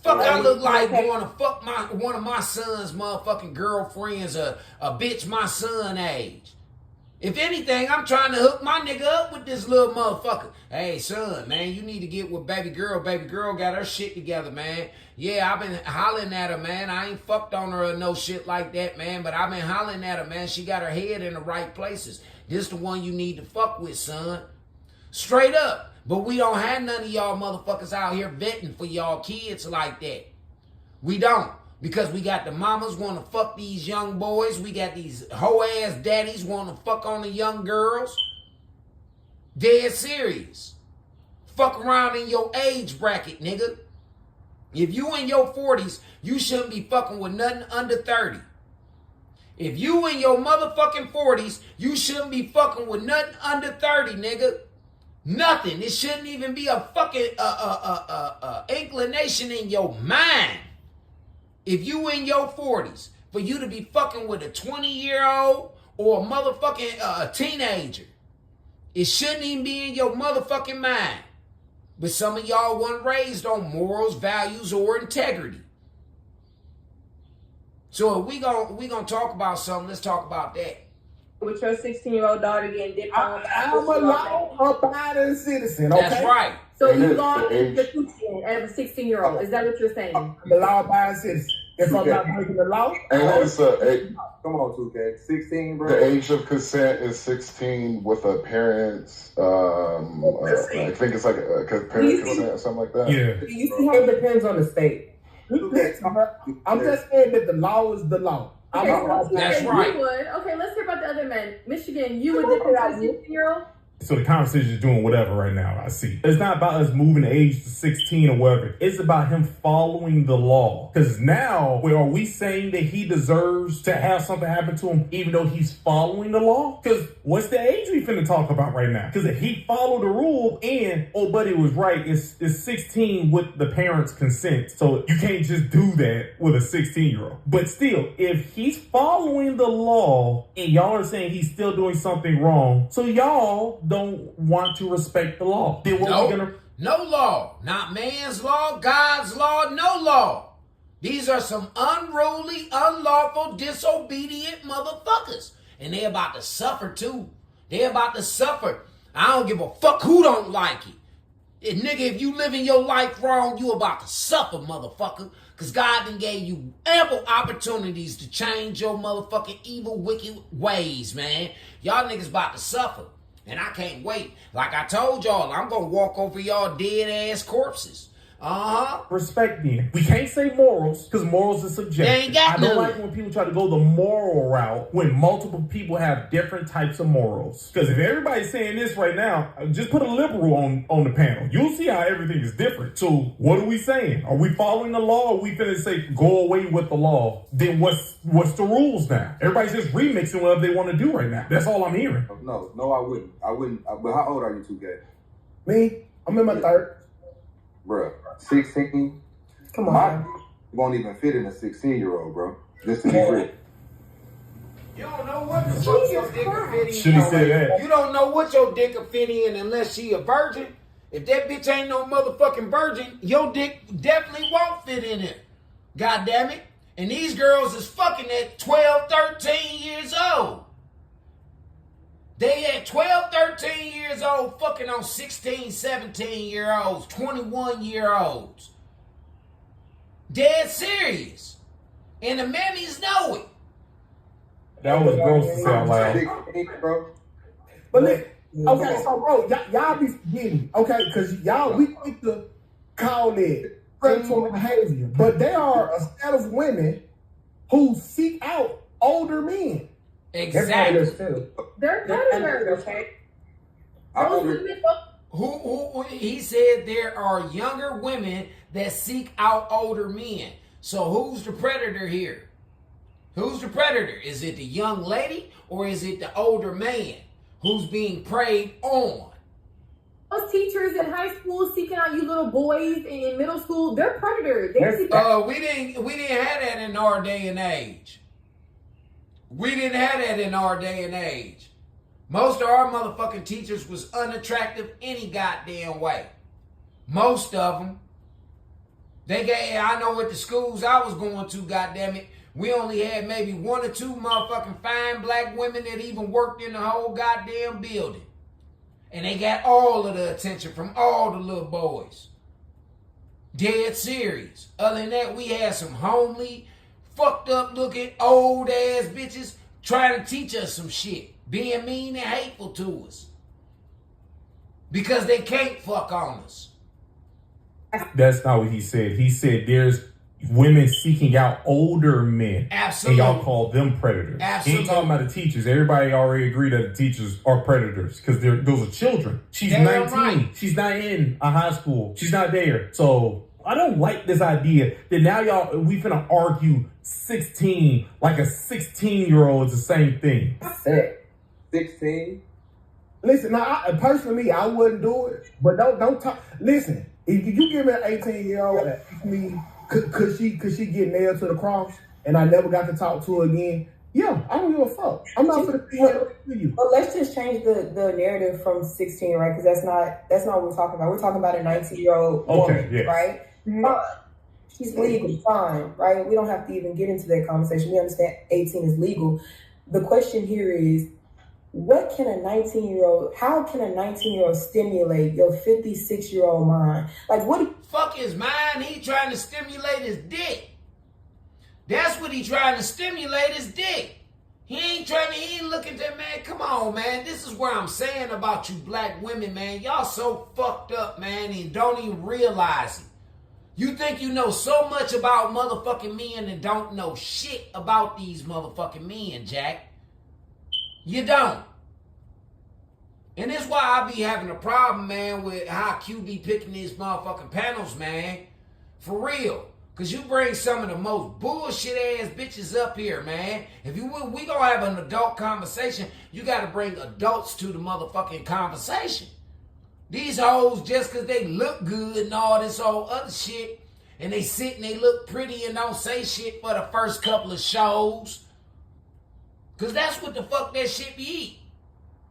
Fuck, I look like going to fuck one of my son's motherfucking girlfriends, a bitch my son age. If anything, I'm trying to hook my nigga up with this little motherfucker. Hey, son, man, you need to get with baby girl. Baby girl got her shit together, man. Yeah, I've been hollering at her, man. I ain't fucked on her or no shit like that, man. But I've been hollering at her, man. She got her head in the right places. This the one you need to fuck with, son. Straight up. But we don't have none of y'all motherfuckers out here vetting for y'all kids like that. We don't. Because we got the mamas want to fuck these young boys. We got these hoe-ass daddies want to fuck on the young girls. Dead serious. Fuck around in your age bracket, nigga. If you in your 40s, you shouldn't be fucking with nothing under 30. If you in your motherfucking 40s, you shouldn't be fucking with nothing under 30, nigga. Nothing. It shouldn't even be a fucking inclination in your mind. If you in your 40s, for you to be fucking with a 20-year-old or a motherfucking teenager, it shouldn't even be in your motherfucking mind. But some of y'all weren't raised on morals, values, or integrity. So if we gonna talk about something, let's talk about that. With your 16-year-old daughter getting dipped on. I'm a law-abiding citizen, okay? That's right. So you lost the coochie as a 16-year-old. Is that what you're saying? I'm a law-abiding citizen. If I'm not breaking the law, come on, 2K. 16, bro. The age of consent is 16 with a parent's, I think it's like a parent consent or something like that. Yeah. You see how it depends on the state. I'm just saying that the law is the law. Okay, so That's you right. would. Okay, let's hear about the other men. Michigan, you would dip into a 16-year-old? So the conversation is doing whatever right now, I see. It's not about us moving the age to 16 or whatever. It's about him following the law. Because now, are we saying that he deserves to have something happen to him even though he's following the law? Because what's the age we finna talk about right now? Because if he followed the rule and, old buddy was right, it's 16 with the parents' consent. So you can't just do that with a 16-year-old. But still, if he's following the law and y'all are saying he's still doing something wrong, so y'all don't want to respect the law. Then what we gonna... No law. Not man's law, God's law, no law. These are some unruly, unlawful, disobedient motherfuckers. And they about to suffer too. They about to suffer. I don't give a fuck who don't like it. Nigga, if you living your life wrong, you about to suffer, motherfucker. Because God done gave you ample opportunities to change your motherfucking evil, wicked ways, man. Y'all niggas about to suffer. And I can't wait. Like I told y'all, I'm going to walk over y'all dead-ass corpses. Respect them. We can't say morals, because morals are subjective. They ain't got I don't none. like when people try to go the moral route when multiple people have different types of morals. Because if everybody's saying this right now, just put a liberal on the panel. You'll see how everything is different. So what are we saying? Are we following the law, or are we finna say go away with the law? Then what's the rules now? Everybody's just remixing whatever they want to do right now. That's all I'm hearing. No, I wouldn't. But how old are you two guys? Me? I'm in my third. Bruh, 16? Come on. My won't even fit in a 16-year-old, bro. Just to be real. You don't know what the fuck your dick will fit in. Should he say that? You don't know what your dick will fit in unless she a virgin. If that bitch ain't no motherfucking virgin, your dick definitely won't fit in it. God damn it. And these girls is fucking at 12, 13 years old. They at 12, 13 years old fucking on 16, 17-year-olds, 21-year-olds. Dead serious. And the mammies know it. That was gross to sound like. 16, bro. But look, okay, so bro, y'all be forgetting, okay, because we quick to call it predatory behavior, but there are a set of women who seek out older men. Exactly. They're predators, okay? Who he said there are younger women that seek out older men. So who's the predator here? Who's the predator? Is it the young lady or is it the older man who's being preyed on? Those teachers in high school seeking out you little boys in middle school, they're predators. We didn't have that in our day and age. We didn't have that in our day and age. Most of our motherfucking teachers was unattractive any goddamn way. Most of them. I know at the schools I was going to, goddammit, we only had maybe one or two motherfucking fine black women that even worked in the whole goddamn building. And they got all of the attention from all the little boys. Dead serious. Other than that, we had some homely, fucked up looking old ass bitches trying to teach us some shit. Being mean and hateful to us. Because they can't fuck on us. That's not what he said. He said there's women seeking out older men. Absolutely. And y'all call them predators. Absolutely. He ain't talking about the teachers. Everybody already agreed that the teachers are predators because those are children. She's Damn 19. right. She's not in a high school. She's not there. So I don't like this idea that now we finna argue 16 like a 16-year-old is the same thing. 16? Listen, now, personally, I wouldn't do it, but don't talk. Listen, if you give me an 18-year-old and ask me, could she get nailed to the cross, and I never got to talk to her again? Yeah, I don't give a fuck. I'm not gonna be here with you. But let's just change the narrative from 16, right? Because that's not what we're talking about. We're talking about a 19-year-old woman, yes. right? Fine. She's legal, fine, right? We don't have to even get into that conversation. We understand 18 is legal. The question here is, how can a 19-year-old stimulate your 56-year-old mind? Like, what? Fuck his mind. He trying to stimulate his dick. That's what he trying to stimulate, his dick. He ain't looking to, man, come on, man. This is what I'm saying about you black women, man. Y'all so fucked up, man, and don't even realize it. You think you know so much about motherfucking men and don't know shit about these motherfucking men, Jack. You don't. And that's why I be having a problem, man, with how Q be picking these motherfucking panels, man. For real. Because you bring some of the most bullshit ass bitches up here, man. If you will, we gonna have an adult conversation. You gotta bring adults to the motherfucking conversation. These hoes, just because they look good and all this old other shit, and they sit and they look pretty and don't say shit for the first couple of shows. Because that's what the fuck that shit be.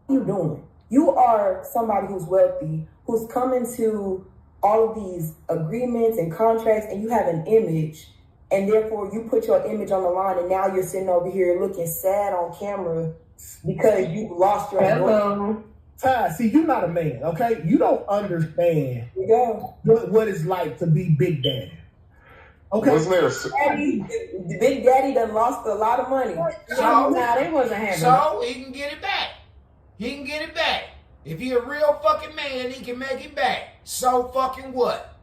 What are you doing? You are somebody who's wealthy, who's coming to all of these agreements and contracts, and you have an image, and therefore you put your image on the line, and now you're sitting over here looking sad on camera because you lost your Hello. Ty, see, you're not a man, okay? You don't understand what it's like to be Big Daddy. Okay. Wasn't there Big Daddy done lost a lot of money. So, they wasn't having so he can get it back. He can get it back. If he a real fucking man, he can make it back. So fucking what?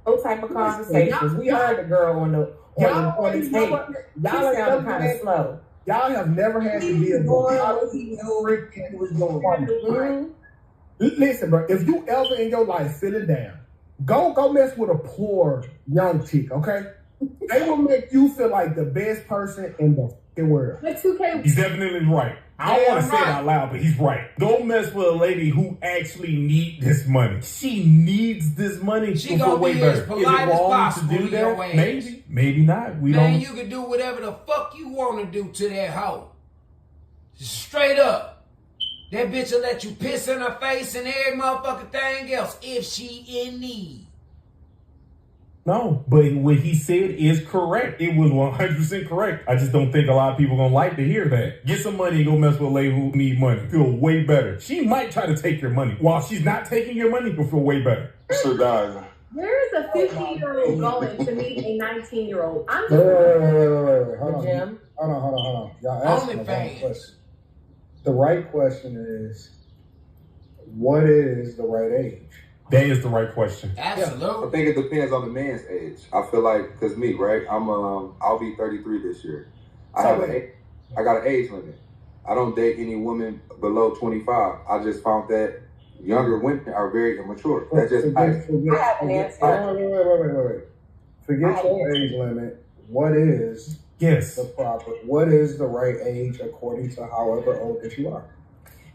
No type of conversations. We heard the girl on the tape. Y'all sounded kind of slow. Y'all have never had to deal with he was going. Listen, bro, if you ever in your life feeling down, go mess with a poor young chick, okay? They will make you feel like the best person in the fucking world. But 2K, He's definitely right. I don't want to say it out loud, but he's right. Don't mess with a lady who actually needs this money. She needs this money. She gonna be as polite as possible to do to your that? ass. Maybe, maybe not. We Man, don't. you can do whatever the fuck you want to do to that hoe. Straight up. That bitch will let you piss in her face and every motherfucking thing else if she in need. No, but what he said is correct. It was 100% correct. I just don't think a lot of people gonna like to hear that. Get some money and go mess with a lady who need money. Feel way better. She might try to take your money. While she's not taking your money, you'll feel way better. So guys, where is a 15-year-old going to meet a 19-year-old? I'm just Wait. Hold on. Jim. Hold on. Y'all asked the wrong question. The right question is, what is the right age? That is the right question. Absolutely. I think it depends on the man's age. I feel like, cause me, right? I'll be 33 this year. I got an age limit. I don't date any woman below 25. I just found that younger women are very immature. That's just I have an answer. Wait. Forget your age limit. What is what is the right age according to however old that you are?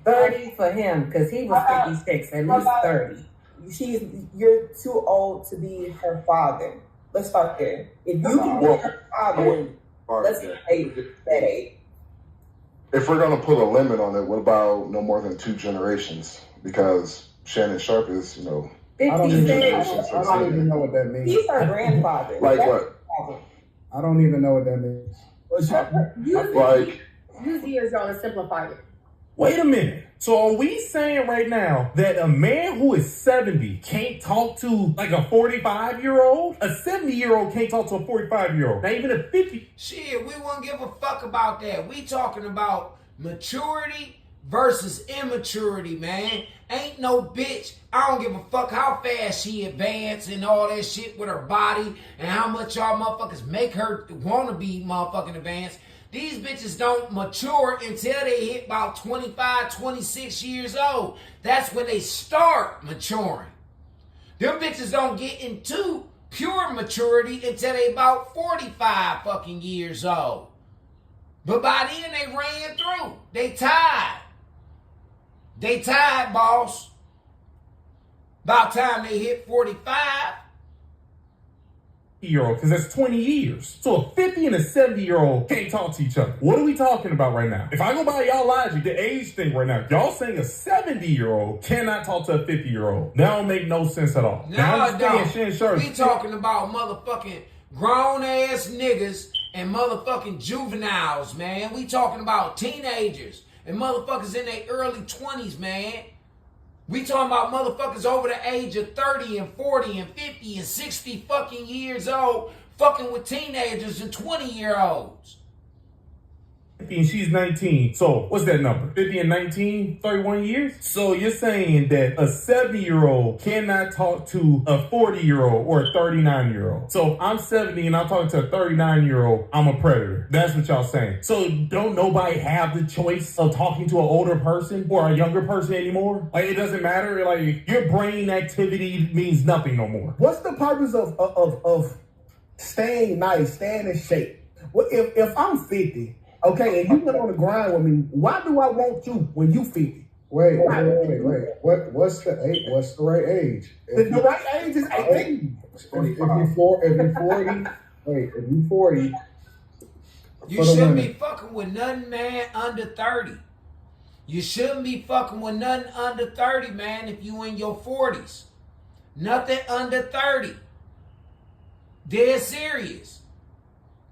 30 for him, because he was 56, at least 30. You're too old to be her father. Let's start there. If you can be her father, let's say that age. if we're gonna put a limit on it, what about no more than 2 generations? Because Shannon Sharp is, 56. I don't even know what that means. He's her grandfather. Like what? I don't even know what that means. Use years, y'all, to simplify it. Wait a minute. So are we saying right now that a man who is 70 can't talk to like a 45-year-old? A 70-year-old can't talk to a 45-year-old. Not even a 50. Shit, we won't give a fuck about that. We talking about maturity versus immaturity, man. Ain't no bitch. I don't give a fuck how fast she advance and all that shit with her body and how much y'all motherfuckers make her want to be motherfucking advanced. These bitches don't mature until they hit about 25, 26 years old. That's when they start maturing. Them bitches don't get into pure maturity until they about 45 fucking years old. But by then they ran through. They tired. They tired, boss. About time they hit 45. Year-old, because that's 20 years. So a 50 and a 70-year-old can't talk to each other. What are we talking about right now? If I go by y'all logic, the age thing right now, y'all saying a 70-year-old cannot talk to a 50-year-old. That don't make no sense at all. No, now it don't. We talking about motherfucking grown-ass niggas and motherfucking juveniles, man. We talking about teenagers and motherfuckers in their early 20s, man. We talking about motherfuckers over the age of 30 and 40 and 50 and 60 fucking years old fucking with teenagers and 20-year-olds. and she's 19. So what's that number? 50 and 19, 31 years? So you're saying that a 70-year-old cannot talk to a 40-year-old or a 39-year-old. So if I'm 70 and I'm talking to a 39-year-old, I'm a predator. That's what y'all saying. So don't nobody have the choice of talking to an older person or a younger person anymore? Like, it doesn't matter. Like, your brain activity means nothing no more. What's the purpose of staying nice, staying in shape? Well, if I'm 50, okay, and you get on the grind with me, why do I want you when you 50? Wait. What's the age? What's the right age? The right age is 18. If you're 40, wait, if you're 40, you shouldn't be fucking with nothing, man, under 30. You shouldn't be fucking with nothing under 30, man, if you in your 40s. Nothing under 30. Dead serious.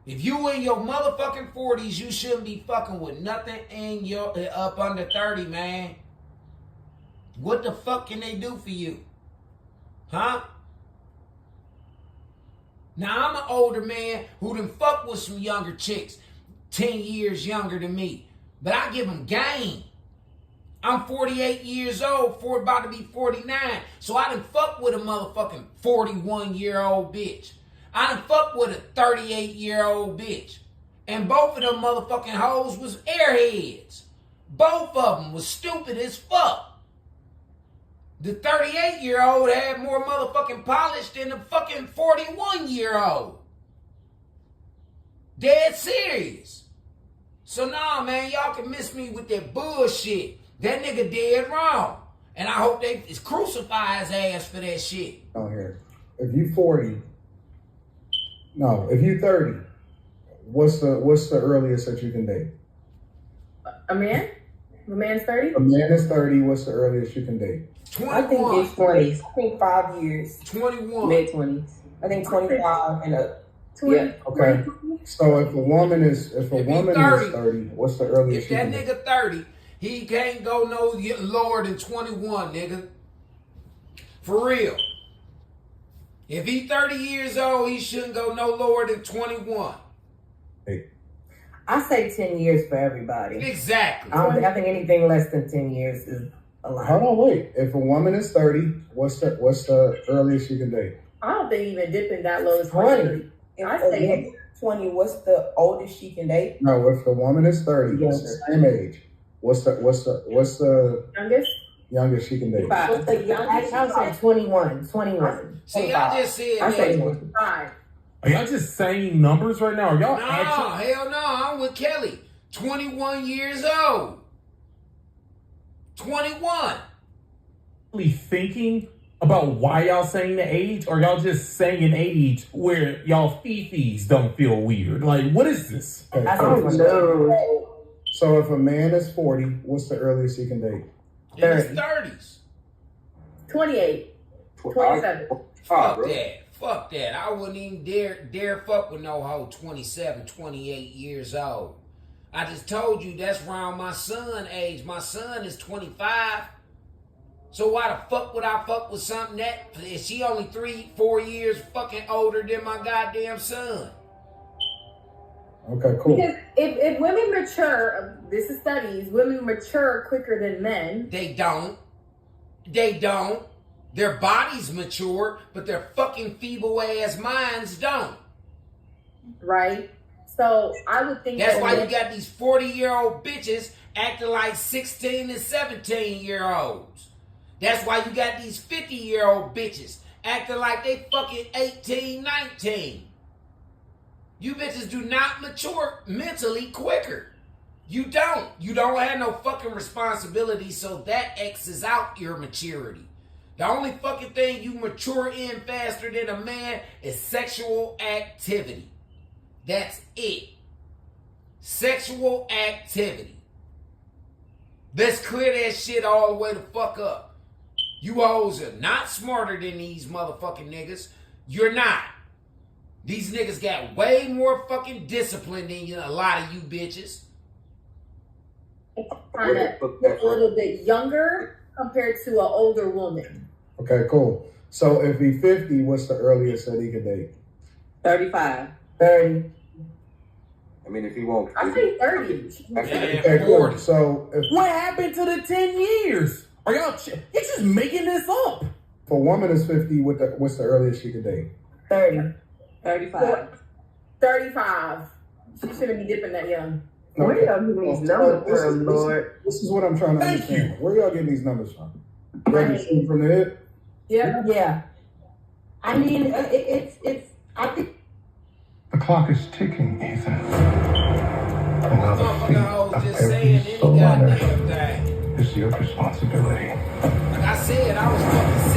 If you in your motherfucking 40s, you shouldn't be fucking with nothing in your up under 30, man. What the fuck can they do for you? Huh? Now, I'm an older man who done fuck with some younger chicks 10 years younger than me. But I give them game. I'm 48 years old, about to be 49. So I done fuck with a motherfucking 41-year-old bitch. I done fuck with a 38-year-old bitch. And both of them motherfucking hoes was airheads. Both of them was stupid as fuck. The 38-year-old had more motherfucking polish than the fucking 41-year-old. Dead serious. So nah, man, y'all can miss me with that bullshit. That nigga dead wrong. And I hope they crucify his ass for that shit. Oh, here. If you 40, no, if you 30, what's the earliest that you can date? A man? A man's 30? A man is 30, what's the earliest you can date? 21. I think it's 20s. I think 5 years. 21. Mid-20s. I think 25 and up. 20. Yeah. Okay. So if a woman is 30, what's the earliest If that you can date? nigga 30, he can't go no lower than 21, nigga. For real. If he 30 years old, he shouldn't go no lower than 21. I say 10 years for everybody. Exactly. I think anything less than 10 years is a lot. Hold on, wait. If a woman is 30, what's the earliest you can date? I don't think even dipping that low is 20. I say 20. What's the oldest she can date? No, if the woman is 30, it's the same age. What's the youngest she can date? What's the youngest? I would say 21. 21. See, y'all just said I say that. 25. Are y'all just saying numbers right now? Are y'all No, actually? hell no. I'm with Kelly. 21 years old. 21. Thinking about why y'all saying the age, or y'all just saying an age where y'all fifis don't feel weird? Like, what is this? Okay, I don't know. So if a man is 40, what's the earliest he can date? In his 30s. 28. 27. Fuck that. Fuck that. I wouldn't even dare fuck with no hoe 27, 28 years old. I just told you that's around my son age. My son is 25. So why the fuck would I fuck with something that is she only 3-4 years fucking older than my goddamn son? Okay, cool. Because if women mature, this is studies, women mature quicker than men. They don't. Their bodies mature, but their fucking feeble ass minds don't. Right? So I would think that's why you got these 40-year-old bitches acting like 16 and 17-year-olds. That's why you got these 50-year-old bitches acting like they fucking 18, 19. You bitches do not mature mentally quicker. You don't. You don't have no fucking responsibility, so that X's out your maturity. The only fucking thing you mature in faster than a man is sexual activity. That's it. Sexual activity. Let's clear that shit all the way the fuck up. You hoes are not smarter than these motherfucking niggas. You're not. These niggas got way more fucking discipline than you, a lot of you bitches. Kind of a little bit younger compared to an older woman. Okay, cool. So if he's 50, what's the earliest that he can date? 35. 30. I mean, if he won't, I say 30. Yeah, 40. So What happened to the 10 years? Are y'all? You're just making this up. if a woman is 50, what's the earliest she could date? 30. 35. 35. She shouldn't be dipping that young. Where y'all getting these numbers from, Lord? This is what I'm trying to understand. Where y'all getting these numbers from? Y'all just shooting from the hip? Yeah. I mean, it's. I think The clock is ticking, Ethan. Another feat Motherfucker, I was of just every saying any soul on earth goddamn thing. is your responsibility. Like I said, I was fucking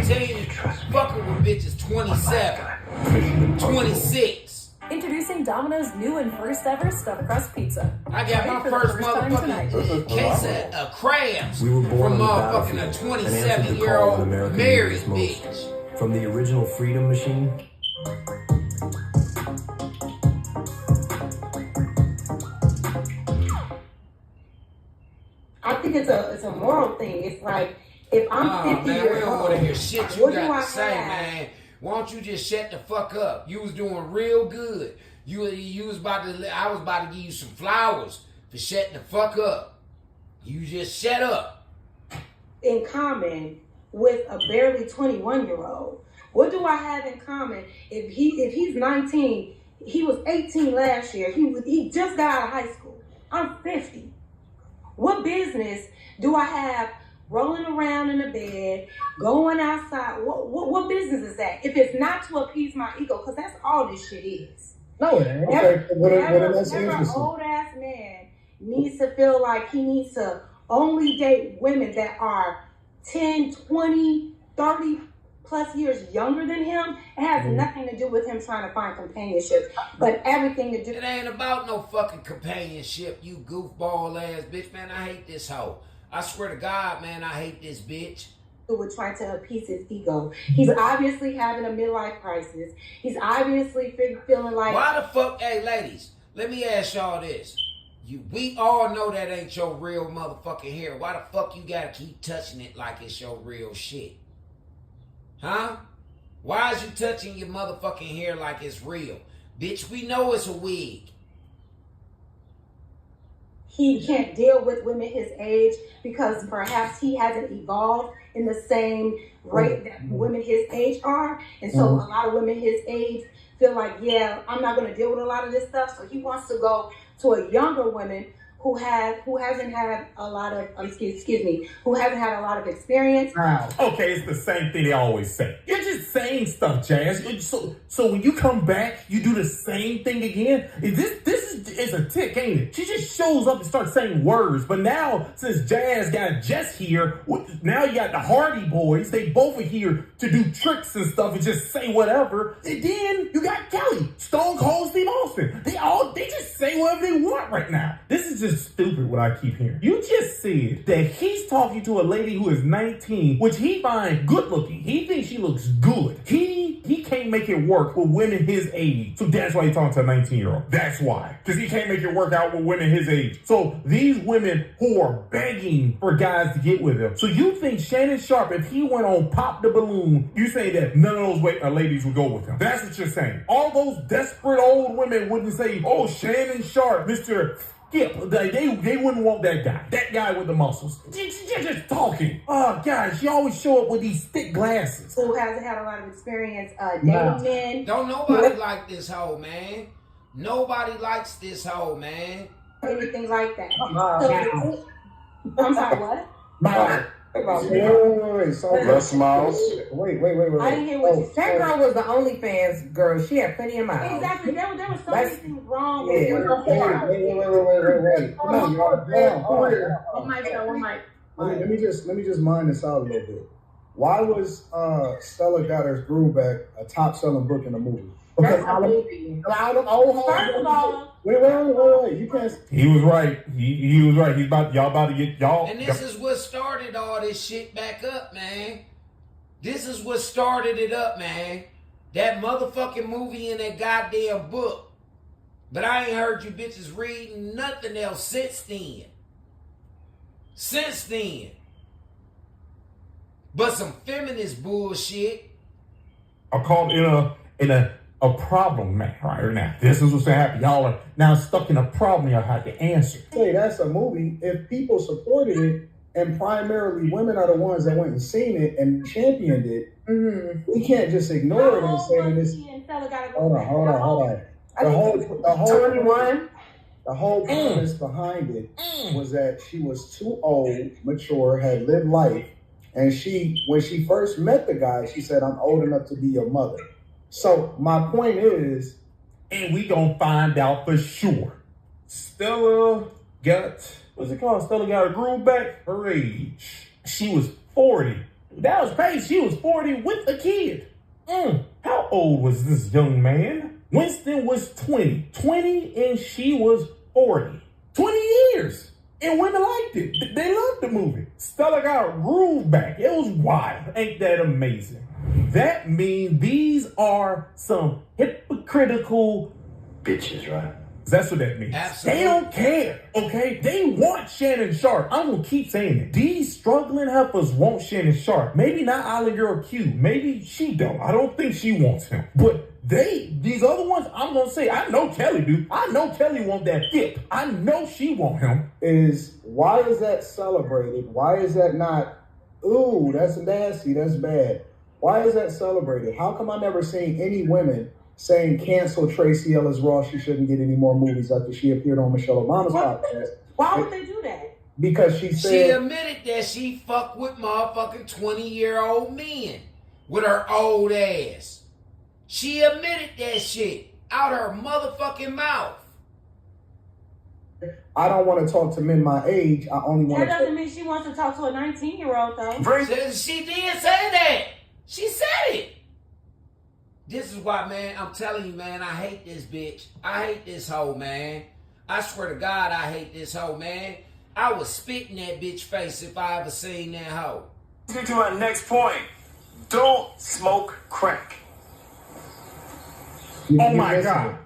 16, 17, fucking with bitches 27, 26. Introducing Domino's new and first ever stuffed crust pizza. I got my first motherfucking case of crabs We were born from on the motherfucking a battlefield and answered the call of 27-year-old American married leaders most. bitch. From the original Freedom Machine. I think it's a moral thing. It's like if I'm 50 man, years we don't old, want to hear shit you what do got I to say, have? man. Why don't you just shut the fuck up? You was doing real good. You was about to. I was about to give you some flowers for shutting the fuck up. You just shut up. In common with a barely 21-year-old? What do I have in common? If he's 19, he was 18 last year. He just got out of high school. I'm 50. What business do I have rolling around in the bed, going outside? What business is that? If it's not to appease my ego, because that's all this shit is. No, it ain't. Never old ass man needs to feel like he needs to only date women that are 10, 20, 30 plus years younger than him. It has nothing to do with him trying to find companionship, but everything to do. It ain't about no fucking companionship, you goofball ass bitch, man. I hate this hoe. I swear to God, man, I hate this bitch. Would try to appease his ego. He's obviously having a midlife crisis. He's obviously feeling like. Why the fuck, hey ladies, let me ask y'all this. We all know that ain't your real motherfucking hair. Why the fuck you gotta keep touching it like it's your real shit? Huh? Why is you touching your motherfucking hair like it's real? Bitch, we know it's a wig. He can't deal with women his age because perhaps he hasn't evolved in the same rate that women his age are. And so a lot of women his age feel like, yeah, I'm not going to deal with a lot of this stuff. So he wants to go to a younger woman who hasn't had a lot of who hasn't had a lot of experience. Okay, it's the same thing they always say. You're just saying stuff, Jazz. So when you come back, you do the same thing again. This is a tick, ain't it? She just shows up and starts saying words. But now, since Jazz got Jess here, now you got the Hardy Boys. They both are here to do tricks and stuff and just say whatever. And then you got Kelly, Stone Cold Steve Austin. They just say whatever they want right now. This is just stupid what I keep hearing. You just said that he's talking to a lady who is 19, which he finds good looking. He thinks she looks good. He can't make it work with women his age. So that's why he's talking to a 19-year-old. That's why. Because he can't make it work out with women his age. So these women who are begging for guys to get with him. So you think Shannon Sharpe, if he went on Pop the Balloon, you say that none of those ladies would go with him. That's what you're saying. All those desperate old women wouldn't say, oh, Shannon Sharpe, Mr. Yeah, they wouldn't want that guy. That guy with the muscles. You're just talking. Oh, God, she always show up with these thick glasses. Who hasn't had a lot of experience dating men. Don't nobody like this hoe, man. Nobody likes this hoe, man. Anything like that. So, I'm sorry, what? Wait. So Less miles. Wait. I didn't hear what you said. That girl was the OnlyFans girl. She had plenty of miles. Exactly. There was so many things wrong with Wait. Come on, y'all. One mic. Let me just mine this out a little bit. Why was Stella Got Her Groove Back a top selling book in the movie? That's a movie. First of all, wait. You can't. He was right. He was right. Y'all about to get y'all. And this is what started all this shit back up, man. This is what started it up, man. That motherfucking movie and that goddamn book. But I ain't heard you bitches reading nothing else since then. But some feminist bullshit. Are caught in a problem man right now. This is what's gonna happen. Y'all are now stuck in a problem y'all have to answer. Say that's a movie. If people supported it, and primarily women are the ones that went and seen it and championed it, we can't just ignore it and say this. Hold on. The whole premise behind it was that she was too old, mature, had lived life, and when she first met the guy, she said, "I'm old enough to be your mother." So my point is, and we gonna find out for sure. Stella got a groove back. Her age. She was 40. That was crazy. She was 40 with a kid. How old was this young man? Winston was 20. 20 and she was 40. 20 years. And women liked it. They loved the movie. Stella got a groove back. It was wild. Ain't that amazing? That means these are some hypocritical bitches, right? That's what that means. Absolutely. They don't care, okay? They want Shannon Sharp. I'm gonna keep saying it. These struggling heifers want Shannon Sharp. Maybe not Island Girl Q. Maybe she don't. I don't think she wants him. But these other ones, I'm gonna say, I know Kelly do. I know Kelly want that hip. I know she want him. Why is that celebrated? Why is that not, ooh, that's nasty, that's bad? Why is that celebrated? How come I never seen any women saying cancel Tracy Ellis Ross, she shouldn't get any more movies after she appeared on Michelle Obama's podcast? Why would they do that? Because she said... She admitted that she fucked with motherfucking 20-year-old men with her old ass. She admitted that shit out her motherfucking mouth. I don't want to talk to men my age. I only want That doesn't mean she wants to talk to a 19-year-old, though. She did say that. She said it. This is why, man, I'm telling you, man, I hate this bitch. I hate this hoe, man. I swear to God, I hate this hoe, man. I would spit in that bitch face if I ever seen that hoe. Let's get to my next point. Don't smoke crack. Oh my God.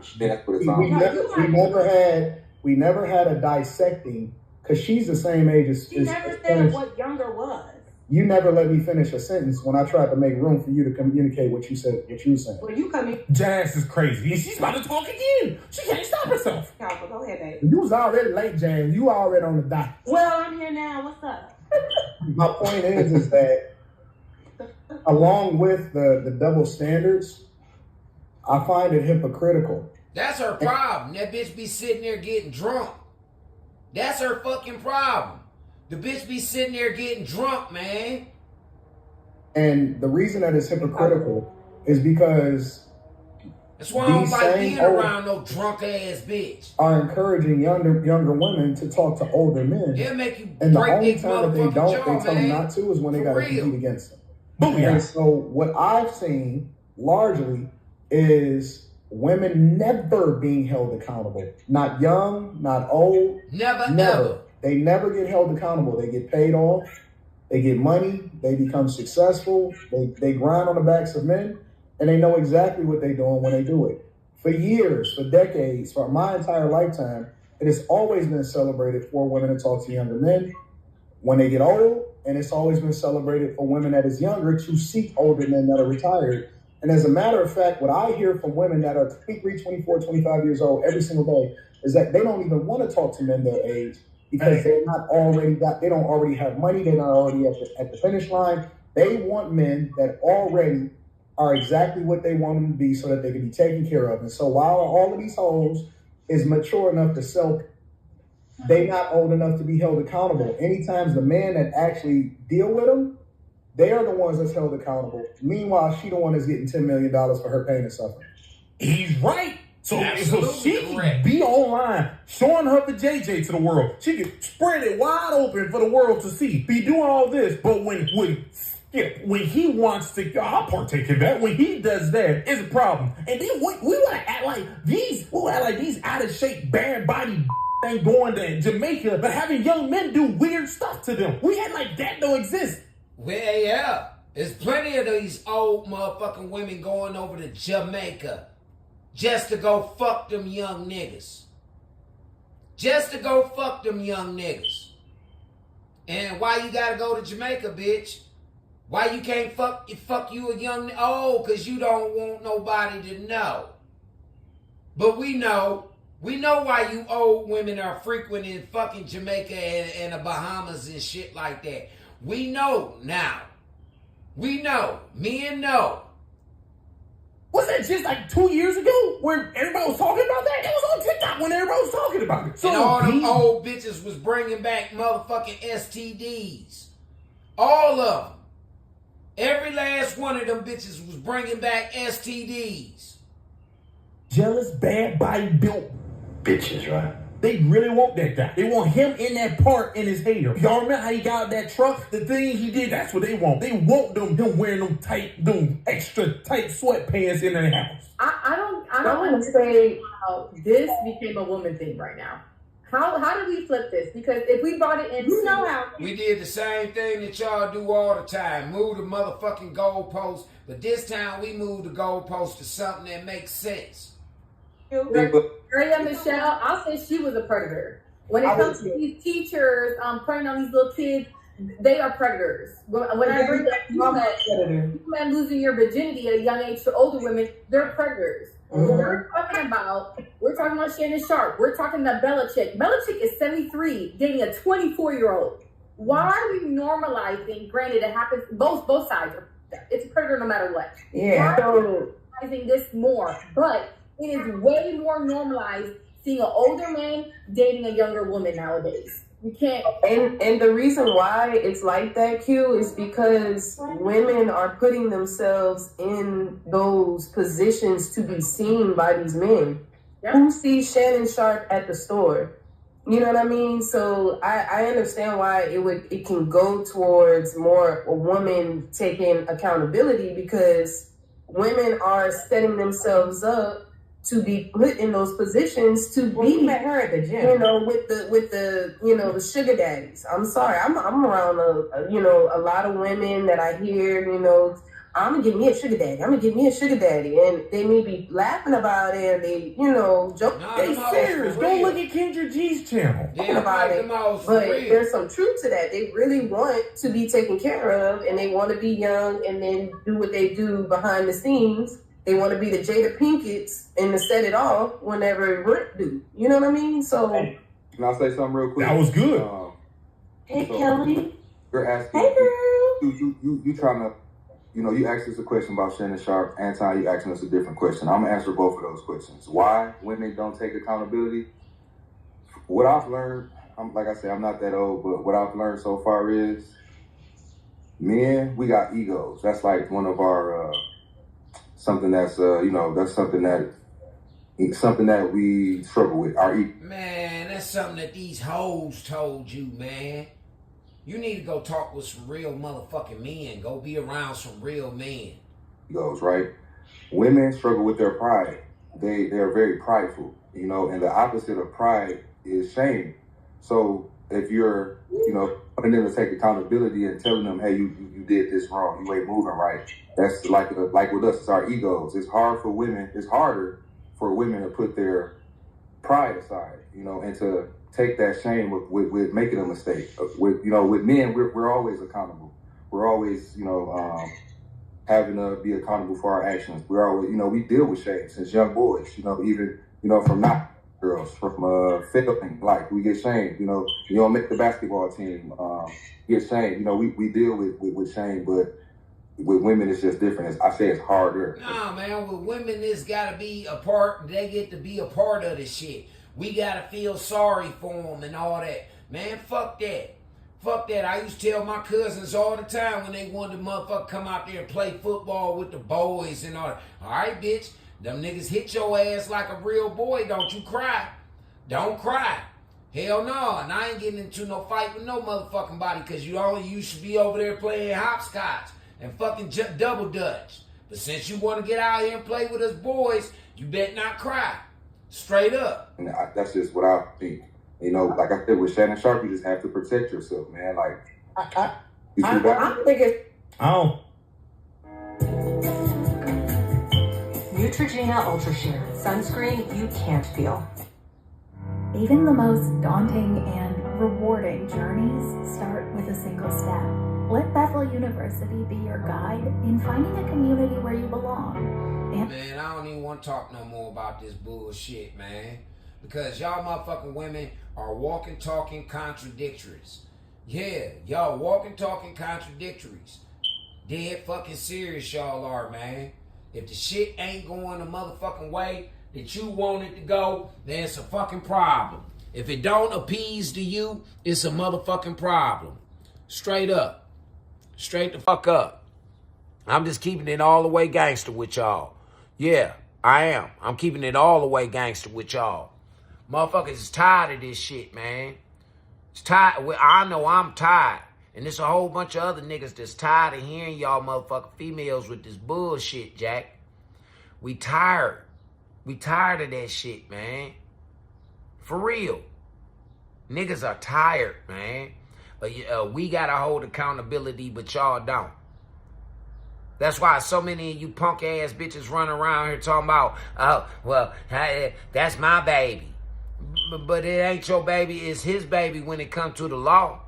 We never had a dissecting, because she's the same age as... She never said what younger was. You never let me finish a sentence when I tried to make room for you to communicate what you said, what you were saying. Well, you come in. Jazz is crazy. She's about to talk again. She can't stop herself. Go ahead, baby. You was already late, Jazz. You already on the dot. Well, I'm here now. What's up? My point is that along with the double standards, I find it hypocritical. That's her problem. That bitch be sitting there getting drunk. That's her fucking problem. The bitch be sitting there getting drunk, man. And the reason that it's hypocritical is because that's why I don't like being around no drunk ass bitch. Are encouraging younger women to talk to older men. They'll make you and the break only their time that they don't, jaw, they tell them not to is when they got to compete against them. And so what I've seen largely is women never being held accountable. Not young, not old. Never. They never get held accountable. They get paid off. They get money. They become successful. They grind on the backs of men, and they know exactly what they're doing when they do it. For years, for decades, for my entire lifetime, it has always been celebrated for women to talk to younger men when they get old, and it's always been celebrated for women that is younger to seek older men that are retired. And as a matter of fact, what I hear from women that are 23, 24, 25 years old every single day is that they don't even want to talk to men their age, because they don't already have money, they're not already at the finish line. They want men that already are exactly what they want them to be so that they can be taken care of. And so while all of these hoes is mature enough to sell, they not old enough to be held accountable. Anytime the man that actually deal with them, they are the ones that's held accountable. Meanwhile, she the one that's getting $10 million for her pain and suffering. He's right. So she can be online showing her the JJ to the world. She can spread it wide open for the world to see. Be doing all this, but when he wants to, I'll partake in that. When he does that, it's a problem. And then we want to act like these out of shape, bad body ain't going to Jamaica, but having young men do weird stuff to them. We act like that don't exist. Well, yeah, there's plenty of these old motherfucking women going over to Jamaica. Just to go fuck them young niggas. And why you gotta go to Jamaica, bitch? Why you can't fuck you a young... Oh, because you don't want nobody to know. But we know. We know why you old women are frequenting fucking Jamaica and the Bahamas and shit like that. We know now. We know. Men know. Was that just like 2 years ago where everybody was talking about that? That was on TikTok when everybody was talking about it. So and all them old bitches was bringing back motherfucking STDs. All of them. Every last one of them bitches was bringing back STDs. Jealous, bad body built bitches, right? They really want that guy. They want him in that part in his hair. Y'all remember how he got out that truck? The thing he did, that's what they want. They want him wearing them extra tight sweatpants in their house. I don't understand how this became a woman thing right now. How do we flip this? Because if we brought it in, we did the same thing that y'all do all the time. Move the motherfucking goalpost. But this time we moved the goalpost to something that makes sense. Maria Michelle, I'll say she was a predator. When it comes to these teachers preying on these little kids, they are predators. When I bring that you men losing your virginity at a young age to older women, they're predators. We're talking about Shannon Sharp. We're talking about Belichick. Belichick is 73, dating a 24-year-old. Why are we normalizing? Granted, it happens both sides. It's a predator no matter what. Yeah. Why are we normalizing this more? But it is way more normalized seeing an older man dating a younger woman nowadays. We can't. And the reason why it's like that, Q, is because women are putting themselves in those positions to be seen by these men. Yep. Who sees Shannon Sharp at the store? You know what I mean? So I understand why it can go towards more a woman taking accountability, because women are setting themselves up to be put in those positions to be met her at the gym, with the the sugar daddies. I'm sorry, I'm around a lot of women that I hear, I'm gonna give me a sugar daddy. I'm gonna give me a sugar daddy, and they may be laughing about it. And they joke. They serious. Go look at Kendra G's channel. About it, but there's some truth to that. They really want to be taken care of, and they want to be young, and then do what they do behind the scenes. They want to be the Jada Pinkett's and to set it off whenever Rick do. You know what I mean? So, can I say something real quick? That was good. Hey, Kelly. You're asking. Hey, girl. You trying to, you asked us a question about Shannon Sharp. Anton, you asking us a different question. I'm gonna answer both of those questions. Why women don't take accountability? What I've learned, like I said, I'm not that old, but what I've learned so far is, men, we got egos. That's like one of our. Something that's that's something that we struggle with. Man, that's something that these hoes told you, man. You need to go talk with some real motherfucking men. Go be around some real men. Egos, right? Women struggle with their pride. They're very prideful, and the opposite of pride is shame. So if you're, wanting them to take accountability and telling them, hey, you did this wrong, you ain't moving right. That's like with us, it's our egos. It's harder for women to put their pride aside, and to take that shame with making a mistake. With men, we're always accountable. We're always, having to be accountable for our actions. We're always, we deal with shame since young boys, even, from not girls, from failing life, we get shamed. You don't make the basketball team, get shamed. We deal with shame, but with women, it's just different. I say it's harder. Nah, man, with women, it's got to be a part. They get to be a part of the shit. We got to feel sorry for them and all that. Man, fuck that. Fuck that. I used to tell my cousins all the time when they wanted to motherfucker come out there and play football with the boys and all that. All right, bitch. Them niggas hit your ass like a real boy. Don't you cry. Don't cry. Hell no. And I ain't getting into no fight with no motherfucking body, because you should be over there playing hopscotch and fucking double dutch. But since you want to get out here and play with us boys, you better not cry. Straight up. And that's just what I think. Like I said, with Shannon Sharp, you just have to protect yourself, man. Like, I think it's... Oh. Neutrogena Ultra Sheer. Sunscreen you can't feel. Even the most daunting and rewarding journeys start with a single step. Let Bethel University be your guide in finding a community where you belong. Man, I don't even want to talk no more about this bullshit, man. Because y'all motherfucking women are walking, talking contradictories. Yeah, y'all walking, talking contradictories. Dead fucking serious y'all are, man. If the shit ain't going the motherfucking way that you want it to go, then it's a fucking problem. If it don't appease to you, it's a motherfucking problem. Straight up. Straight the fuck up. I'm just keeping it all the way gangster with y'all. Yeah, I am. I'm keeping it all the way gangster with y'all. Motherfuckers is tired of this shit, man. It's tired. I know I'm tired. And there's a whole bunch of other niggas that's tired of hearing y'all motherfucking females with this bullshit, Jack. We tired. We tired of that shit, man. For real. Niggas are tired, man. We gotta hold accountability, but y'all don't. That's why so many of you punk ass bitches run around here talking about, oh, well, that's my baby. But it ain't your baby, it's his baby when it comes to the law.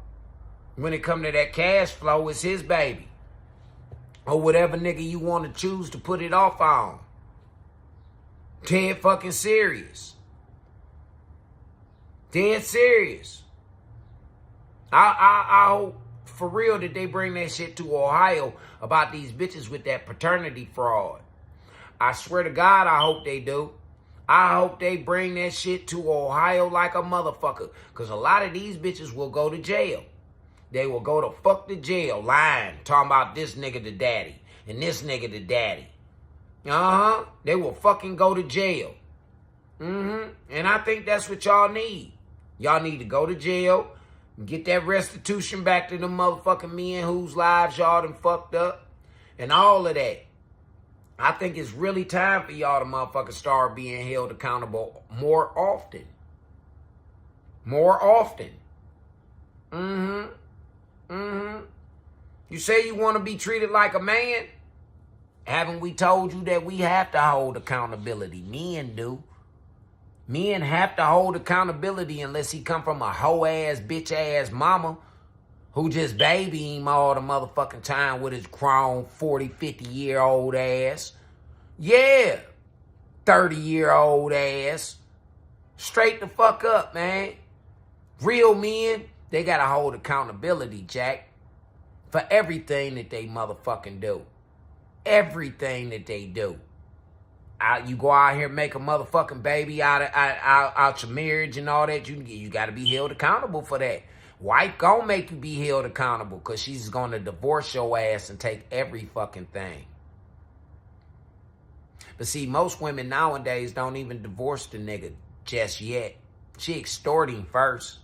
When it come to that cash flow, it's his baby. Or whatever nigga you want to choose to put it off on. Dead fucking serious. Dead serious. I hope for real that they bring that shit to Ohio about these bitches with that paternity fraud. I swear to God, I hope they do. I hope they bring that shit to Ohio like a motherfucker. Because a lot of these bitches will go to jail. They will go to fuck the jail, lying, talking about this nigga the daddy and this nigga the daddy. They will fucking go to jail. And I think that's what y'all need. Y'all need to go to jail, get that restitution back to the motherfucking men whose lives y'all done fucked up, and all of that. I think it's really time for y'all to motherfucking start being held accountable more often. More often. You say you want to be treated like a man? Haven't we told you that we have to hold accountability? Men do. Men have to hold accountability unless he come from a hoe-ass, bitch-ass mama who just baby him all the motherfucking time with his grown 40, 50-year-old ass. Yeah. 30-year-old ass. Straight the fuck up, man. Real men, they got to hold accountability, Jack, for everything that they motherfucking do. Everything that they do. You go out here and make a motherfucking baby out your marriage and all that, you got to be held accountable for that. Wife gonna make you be held accountable because she's going to divorce your ass and take every fucking thing. But see, most women nowadays don't even divorce the nigga just yet. She extorting first.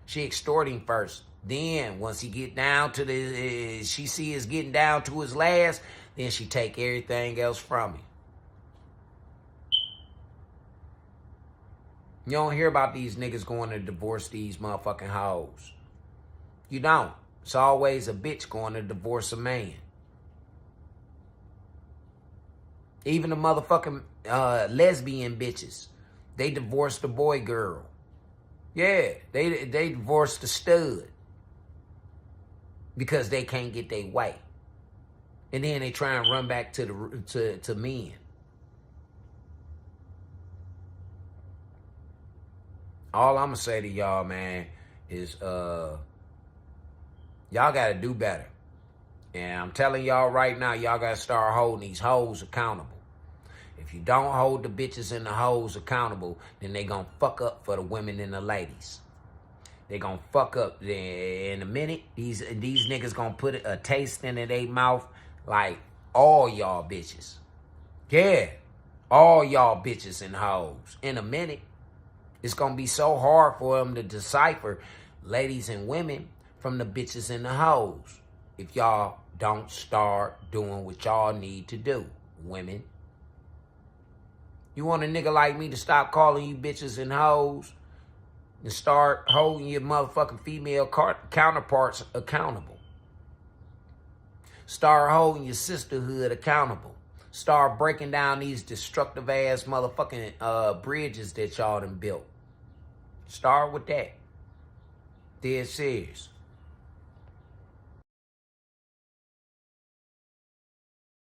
She extorting first. Then once he get down to she see is getting down to his last, then she take everything else from him. You don't hear about these niggas going to divorce these motherfucking hoes. You don't. It's always a bitch going to divorce a man. Even the motherfucking lesbian bitches, they divorced the boy girl. Yeah, they divorced the stud because they can't get their way. And then they try and run back to men. All I'm going to say to y'all, man, is y'all got to do better. And I'm telling y'all right now, y'all got to start holding these hoes accountable. If you don't hold the bitches and the hoes accountable, then they going to fuck up for the women and the ladies. They going to fuck up. In a minute, these niggas going to put a taste in their mouth like all y'all bitches. Yeah, all y'all bitches and hoes. In a minute, it's going to be so hard for them to decipher ladies and women from the bitches and the hoes if y'all don't start doing what y'all need to do, women. You want a nigga like me to stop calling you bitches and hoes and start holding your motherfucking female counterparts accountable. Start holding your sisterhood accountable. Start breaking down these destructive ass motherfucking bridges that y'all done built. Start with that. Dead serious.